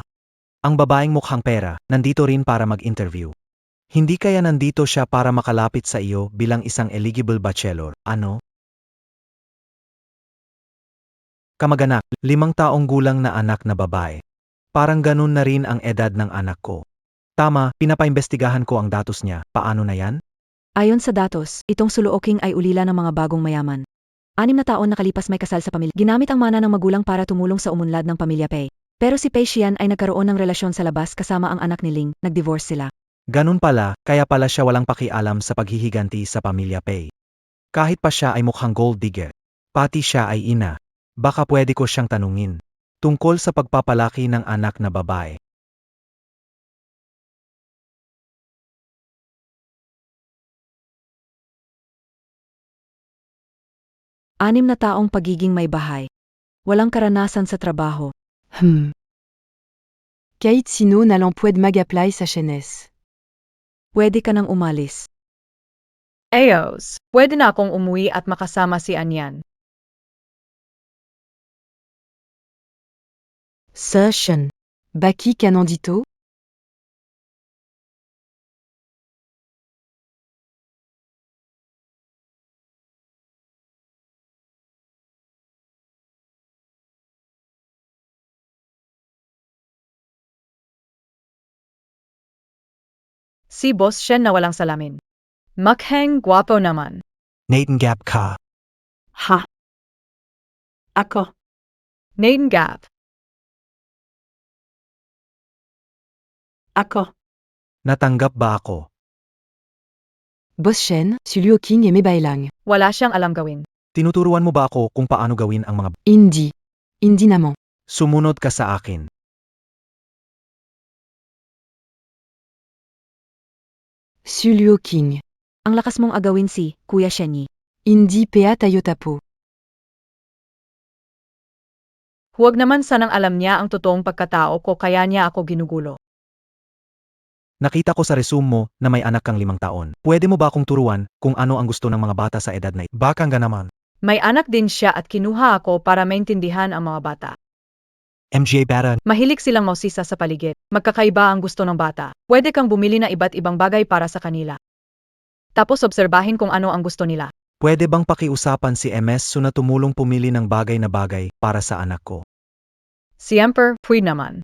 Ang babaeng mukhang pera, nandito rin para mag-interview. Hindi kaya nandito siya para makalapit sa iyo bilang isang eligible bachelor, ano? Kamag-anak, 5 taong gulang na anak na babae. Parang ganun na rin ang edad ng anak ko. Tama, pinapaimbestigahan ko ang datos niya. Paano na yan? Ayon sa datos, itong Sulooking ay ulila ng mga bagong mayaman. 6 na taon nakalipas may kasal sa pamilya. Ginamit ang mana ng magulang para tumulong sa umunlad ng pamilya Pei. Pero si Pei Xian ay nagkaroon ng relasyon sa labas kasama ang anak ni Ling, nag-divorce sila. Ganun pala, kaya pala siya walang pakialam sa paghihiganti sa pamilya Pei. Kahit pa siya ay mukhang gold digger. Pati siya ay ina. Baka pwede ko siyang tanungin. Tungkol sa pagpapalaki ng anak na babae. Anim na taong pagiging may bahay. Walang karanasan sa trabaho. Kate Sino n'a l'emploi de Magaplay sa Chenes. Pwede ka nang umalis. Ayos, pwede na akong umuwi at makasama si Anyan. Sir Shen. Baki Canandito? Si Boss Shen na walang salamin. Makhang gwapo naman. Nathan Gap ka. Ha? Ako. Nathan Gap. Ako. Natanggap ba ako? Boss Shen, Sulio King et Mebailang. Wala siyang alam gawin. Tinuturuan mo ba ako kung paano gawin ang mga... Indi. Indi naman. Sumunod ka sa akin. Sulio King. Ang lakas mong agawin si Kuya Shenyi. Indi Pea Tayotapo. Huwag naman sanang alam niya ang totoong pagkatao ko kaya niya ako ginugulo. Nakita ko sa resume mo na may anak kang 5 taon. Pwede mo ba akong turuan kung ano ang gusto ng mga bata sa edad na ito? Baka nga naman. May anak din siya at kinuha ako para maintindihan ang mga bata. MJ Bata, Mahilig silang mausisa sa paligid. Magkakaiba ang gusto ng bata. Pwede kang bumili na iba't ibang bagay para sa kanila. Tapos obserbahin kung ano ang gusto nila. Pwede bang pakiusapan si MS Su na tumulong pumili ng bagay na bagay para sa anak ko? Siempre, pwede naman.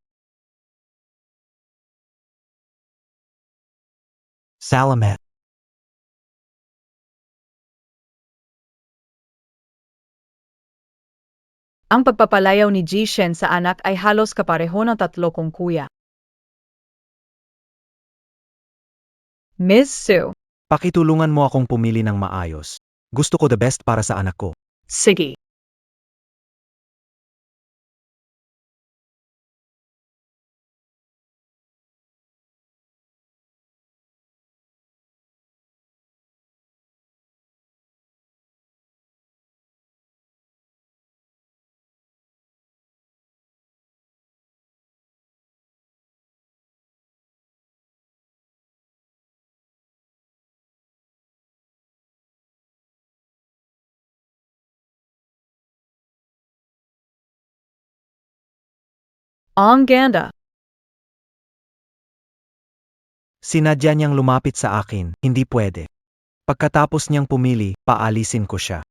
Salamat. Ang pagpapalayaw ni Ji Shen sa anak ay halos kapareho ng tatlo kong kuya. Ms. Su. Pakitulungan mo akong pumili ng maayos. Gusto ko the best para sa anak ko. Sige. Ang ganda. Sinadya niyang lumapit sa akin, hindi pwede. Pagkatapos niyang pumili, paalisin ko siya.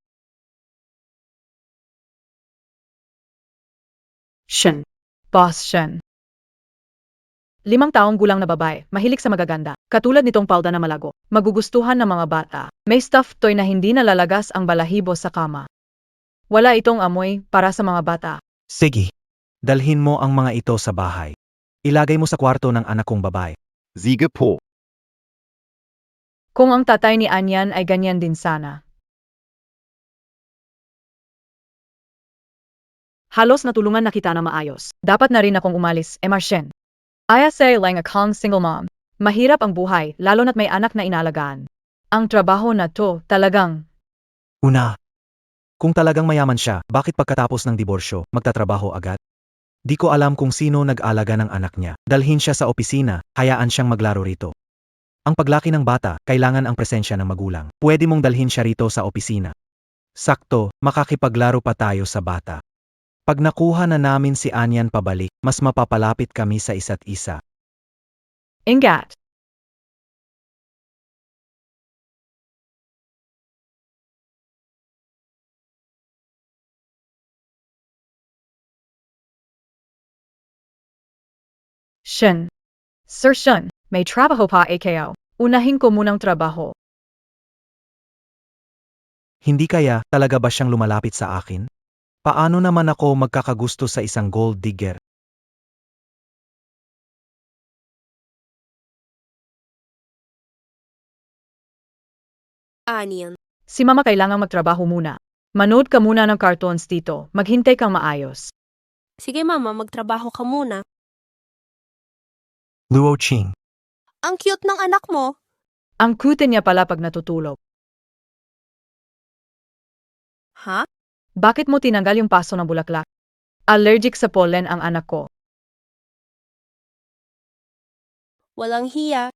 Shen. Boss Shen. 5 taong gulang na babae, mahilig sa magaganda. Katulad nitong palda na malago. Magugustuhan ng mga bata. May stuffed toy na hindi nalalagas ang balahibo sa kama. Wala itong amoy para sa mga bata. Sige. Dalhin mo ang mga ito sa bahay. Ilagay mo sa kwarto ng anak kong babae. Sige po. Kung ang tatay ni Anyan ay ganyan din sana. Halos natulungan na kita na maayos. Dapat na rin akong umalis, Shen. I say lang akong single mom. Mahirap ang buhay, lalo na't may anak na inalagaan. Ang trabaho na to, talagang... Una. Kung talagang mayaman siya, bakit pagkatapos ng diborsyo, magtatrabaho agad? Di ko alam kung sino nag-alaga ng anak niya. Dalhin siya sa opisina, hayaan siyang maglaro rito. Ang paglaki ng bata, kailangan ang presensya ng magulang. Pwede mong dalhin siya rito sa opisina. Sakto, makakipaglaro pa tayo sa bata. Pag nakuha na namin si Anyan pabalik, mas mapapalapit kami sa isa't isa. Ingat. Shen. Sir Shen, may trabaho pa AKO. Unahin ko munang trabaho. Hindi kaya, talaga ba siyang lumalapit sa akin? Paano naman ako magkakagusto sa isang gold digger? Anyan. Si Mama kailangang magtrabaho muna. Manood ka muna ng cartoons dito. Maghintay kang maayos. Sige mama, magtrabaho ka muna. Luo Ching. Ang cute ng anak mo. Ang cute niya pala pag natutulog. Ha? Bakit mo tinanggal yung paso ng bulaklak? Allergic sa pollen ang anak ko. Walang hiya.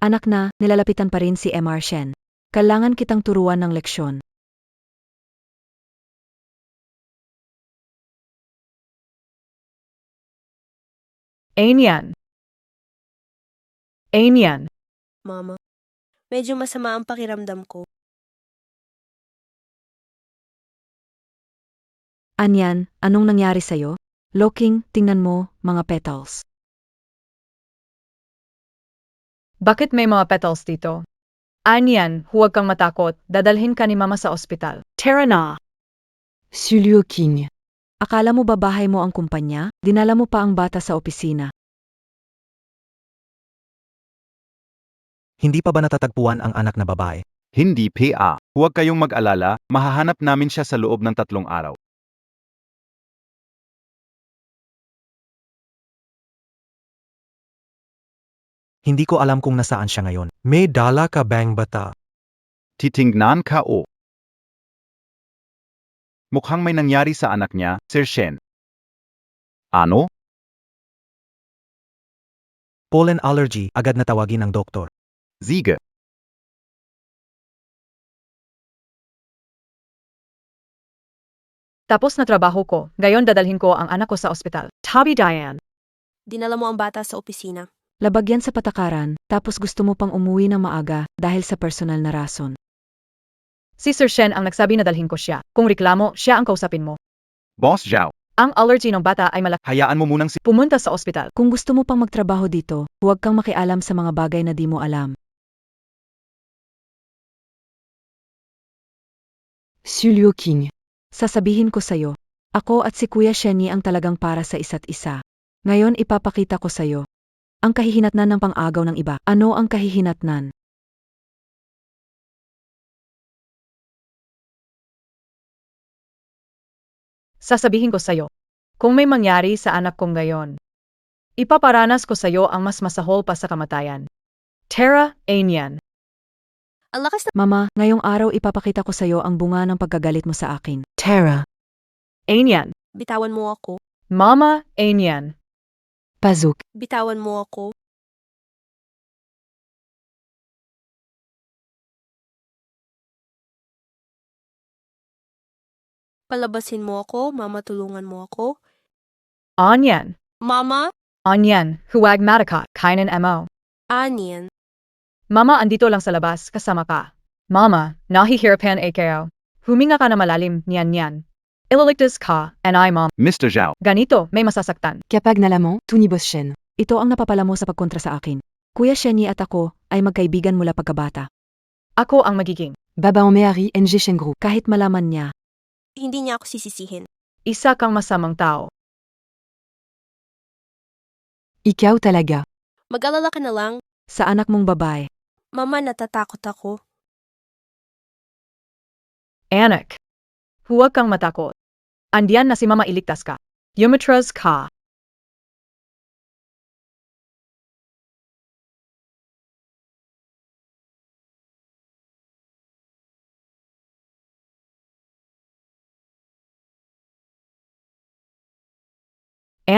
Anak na, nilalapitan pa rin si Mr. Shen. Kailangan kitang turuan ng leksyon. Anyan. Anyan. Mama, medyo masama ang pakiramdam ko. Anyan, anong nangyari sa'yo? Loking, tingnan mo, mga petals. Bakit may mga petals dito? Anyan, huwag kang matakot. Dadalhin ka ni Mama sa ospital. Tara na! Liu King. Akala mo ba bahay mo ang kumpanya? Dinala mo pa ang bata sa opisina. Hindi pa ba natatagpuan ang anak na babae? Hindi PA. Huwag kayong mag-alala, mahahanap namin siya sa loob ng 3 araw. Hindi ko alam kung nasaan siya ngayon. May dala ka bang bata? Titingnan ka o. Mukhang may nangyari sa anak niya, Sir Shen. Ano? Pollen allergy, agad na tawagin ang doktor. Sige. Tapos na trabaho ko. Gayon dadalhin ko ang anak ko sa ospital. Tabi Diane. Dinala mo ang bata sa opisina. Labagyan sa patakaran, tapos gusto mo pang umuwi ng maaga dahil sa personal na rason. Si Sir Shen ang nagsabi na dalhin ko siya. Kung reklamo, siya ang kausapin mo. Boss Zhao, Ang allergy ng bata ay malaki. hayaan mo munang Pumunta sa ospital. Kung gusto mo pang magtrabaho dito, huwag kang makialam sa mga bagay na di mo alam. Su Liu King. Sasabihin ko sa'yo, ako at si Kuya Shenyi ang talagang para sa isa't isa. Ngayon ipapakita ko sa'yo. Ang kahihinatnan ng pang-agaw ng iba. Ano ang kahihinatnan? Sasabihin ko sa'yo. Kung may mangyari sa anak kong gayon, ipaparanas ko sa'yo ang mas masahol pa sa kamatayan. Tara, Ainian. Ang lakas na Mama, ngayong araw ipapakita ko sa'yo ang bunga ng pagkagalit mo sa akin. Tara. Ainian. bitawan mo ako. Mama, Ainian. Pazuk. Bitawan mo ako. Palabasin mo ako, mama, tulungan mo ako. Anyan. Mama, Anyan, huwag matakot, kainin mo. Anian. Mama, andito lang sa labas, kasama ka. Mama, nahihirapan kayo. Huminga ka na malalim, niyan. Ilaligtas ka, and I, Mom. Mr. Zhao, Ganito, may masasaktan. Kapag nalaman, Tuni Boss Shen. Ito ang napapala mo sa pagkontra sa akin. Kuya Shenyi at ako ay magkaibigan mula pagkabata. Ako ang magiging. Baba Omeari NG Shen Group. Kahit malaman niya, Hindi niya ako sisisihin. Isa kang masamang tao. Ikaw talaga. Mag-alala ka na lang. sa anak mong babae. Mama, natatakot ako. Anak. Huwag kang matakot. Andiyan na si Mama, iligtas ka. Umatras ka.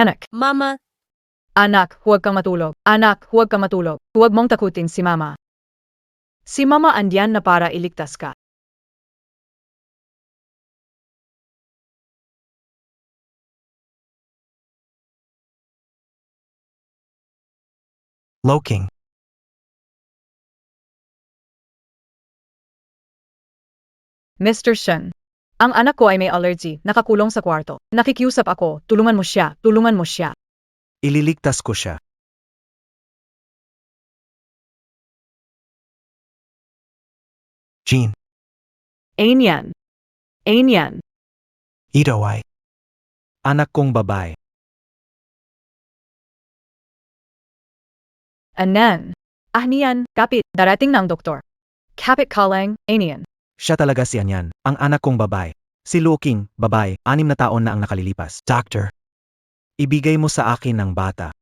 Anak. Mama, Anak, huwag kang matulog. Anak, huwag kang matulog. Huwag mong takutin si Mama. Si Mama andiyan na para iligtas ka. Loking. Mr. Shen. Ang anak ko ay may allergy, nakakulong sa kwarto. Nakikiusap ako, tulungan mo siya, tulungan mo siya. Ililigtas ko siya. Jean. Ainian. Ainian. Ito ay anak kong babae. Anan. Ahnian, kapit, darating na ang doktor. Kapit kalang, Ainian. Siya talaga si Anyan, ang anak kong babae. Si Loking, babae, 6 na taon na ang nakalilipas. Doctor. Ibigay mo sa akin ang bata.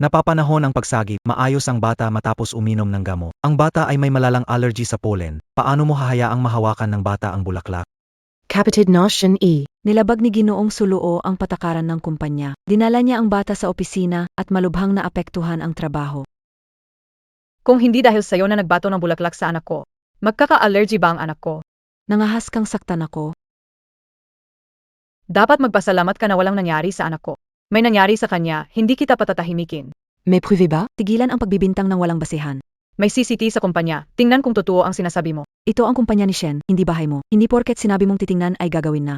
Napapanahon ang pagsagi, maayos ang bata matapos uminom ng gamo. Ang bata ay may malalang allergy sa pollen. Paano mo hahayaang mahawakan ng bata ang bulaklak? Kapatid na Shen E. Nilabag ni Ginoong Suluo ang patakaran ng kumpanya. Dinala niya ang bata sa opisina at malubhang naapektuhan ang trabaho. Kung hindi dahil sa'yo na nagbato ng bulaklak sa anak ko, magkaka-allergy ba ang anak ko? Nangahas kang saktan ako. Dapat magpasalamat ka na walang nangyari sa anak ko. May nangyari sa kanya, hindi kita patatahimikin. Mais pruvé ba? Tigilan ang pagbibintang ng walang basihan. May CCTV sa kumpanya, tingnan kung totoo ang sinasabi mo. Ito ang kumpanya ni Shen, hindi bahay mo. Hindi porket sinabi mong titingnan ay gagawin na.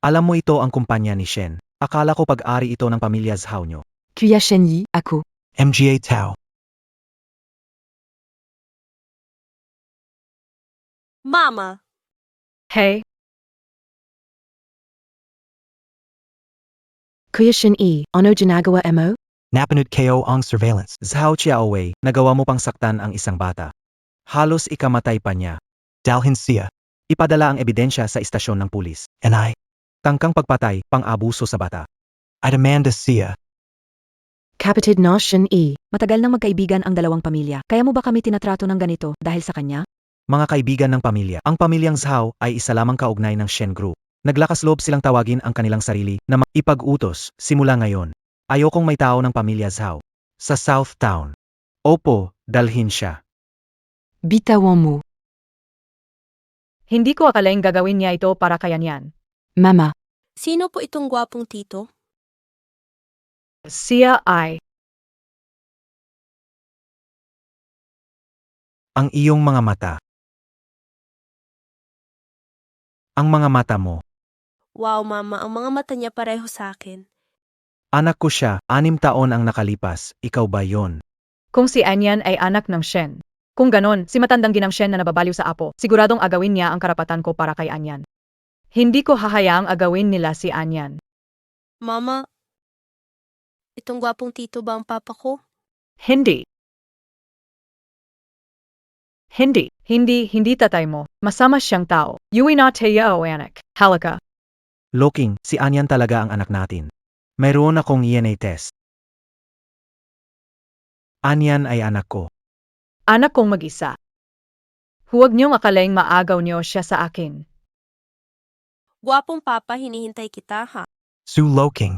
Alam mo ito ang kumpanya ni Shen. Akala ko pag-ari ito ng pamilya Zhao nyo. Kuya Shen Yi, ako. MGA Tao. Mama, Hey, Kuya Shen E. Ano ginagawa mo? Napanood kayo ang surveillance. Zhao Xiaowei, nagawa mo pang saktan ang isang bata. Halos ikamatay pa niya. Dalhin siya. Ipadala ang ebidensya sa istasyon ng pulis. And I. Tangkang pagpatay, pang-abuso sa bata. I demand siya. Kapatid na Shen E. Matagal nang magkaibigan ang dalawang pamilya. Kaya mo ba kami tinatrato ng ganito dahil sa kanya? Mga kaibigan ng pamilya. Ang pamilyang Zhao ay isa lamang kaugnay ng Shen Group. Naglakas loob silang tawagin ang kanilang sarili na ipag-utos simula ngayon. Ayokong may tao ng pamilya Zhao. Sa South Town. Opo, dalhin siya. Bitawan mo. hindi ko akalaing gagawin niya ito para kayanyan. Mama. sino po itong gwapong tito? Siya ay Ang iyong mga mata. Ang mga mata mo. Wow, Mama, ang mga mata niya pareho sa akin. Anak ko siya, 6 taon ang nakalipas, ikaw ba yon? kung si Anyan ay anak ng Shen. Kung ganon, si matandang ginang Shen na nababaliw sa apo, siguradong agawin niya ang karapatan ko para kay Anyan. Hindi ko hahayaang agawin nila si Anyan. Mama, itong gwapong tito ba ang papa ko? Hindi. Hindi tatay mo. Masama siyang tao. Yui na tayo, anak. Halika. Loking, si Anyan talaga ang anak natin. Mayroon akong DNA test. Anyan ay anak ko. Anak kong mag-isa. Huwag niyong akalaing maagaw niyo siya sa akin. Gwapong papa, hinihintay kita ha. Su Loking.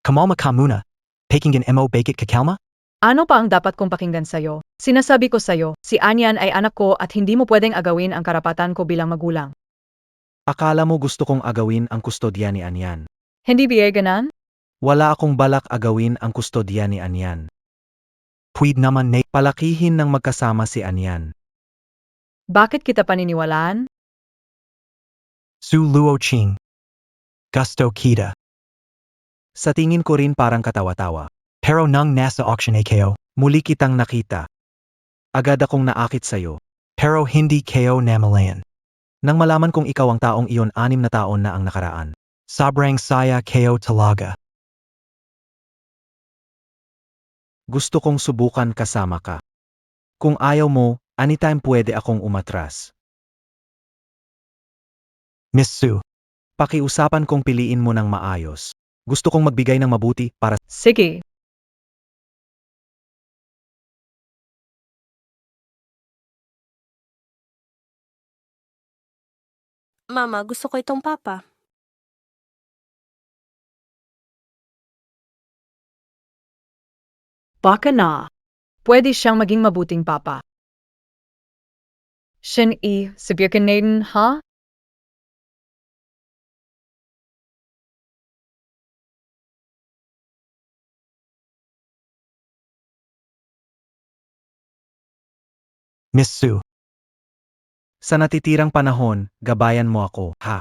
Kamalma ka muna. Pakinggan mo bakit kakalma? Ano pa ang dapat kong pakinggan sa'yo? Sinasabi ko sa'yo, si Anyan ay anak ko at hindi mo pwedeng agawin ang karapatan ko bilang magulang. Akala mo gusto kong agawin ang kustodya ni Anyan. Hindi biyay ganan? Wala akong balak agawin ang kustodya ni Anyan. Pwede naman na palakihin ng magkasama si Anyan. Bakit kita paniniwalaan? Su Luo Ching. Gusto kita. Sa tingin ko rin parang katawa-tawa. Pero nang nasa auction AKO, muli kitang nakita. Agad akong naakit sa'yo. Pero hindi KO namalayan. Nang malaman kong ikaw ang taong iyon 6 na taon na ang nakaraan. Sobrang saya KO talaga. Gusto kong subukan kasama ka. Kung ayaw mo, anytime pwede akong umatras. Miss Sue, pakiusapan kong piliin mo ng maayos. Gusto kong magbigay ng mabuti para Sige. Mama, gusto ko itong papa. Baka na. Pwede siyang maging mabuting papa. Shen sabihin natin, ha? Miss Sue. Sa natitirang panahon, gabayan mo ako, ha?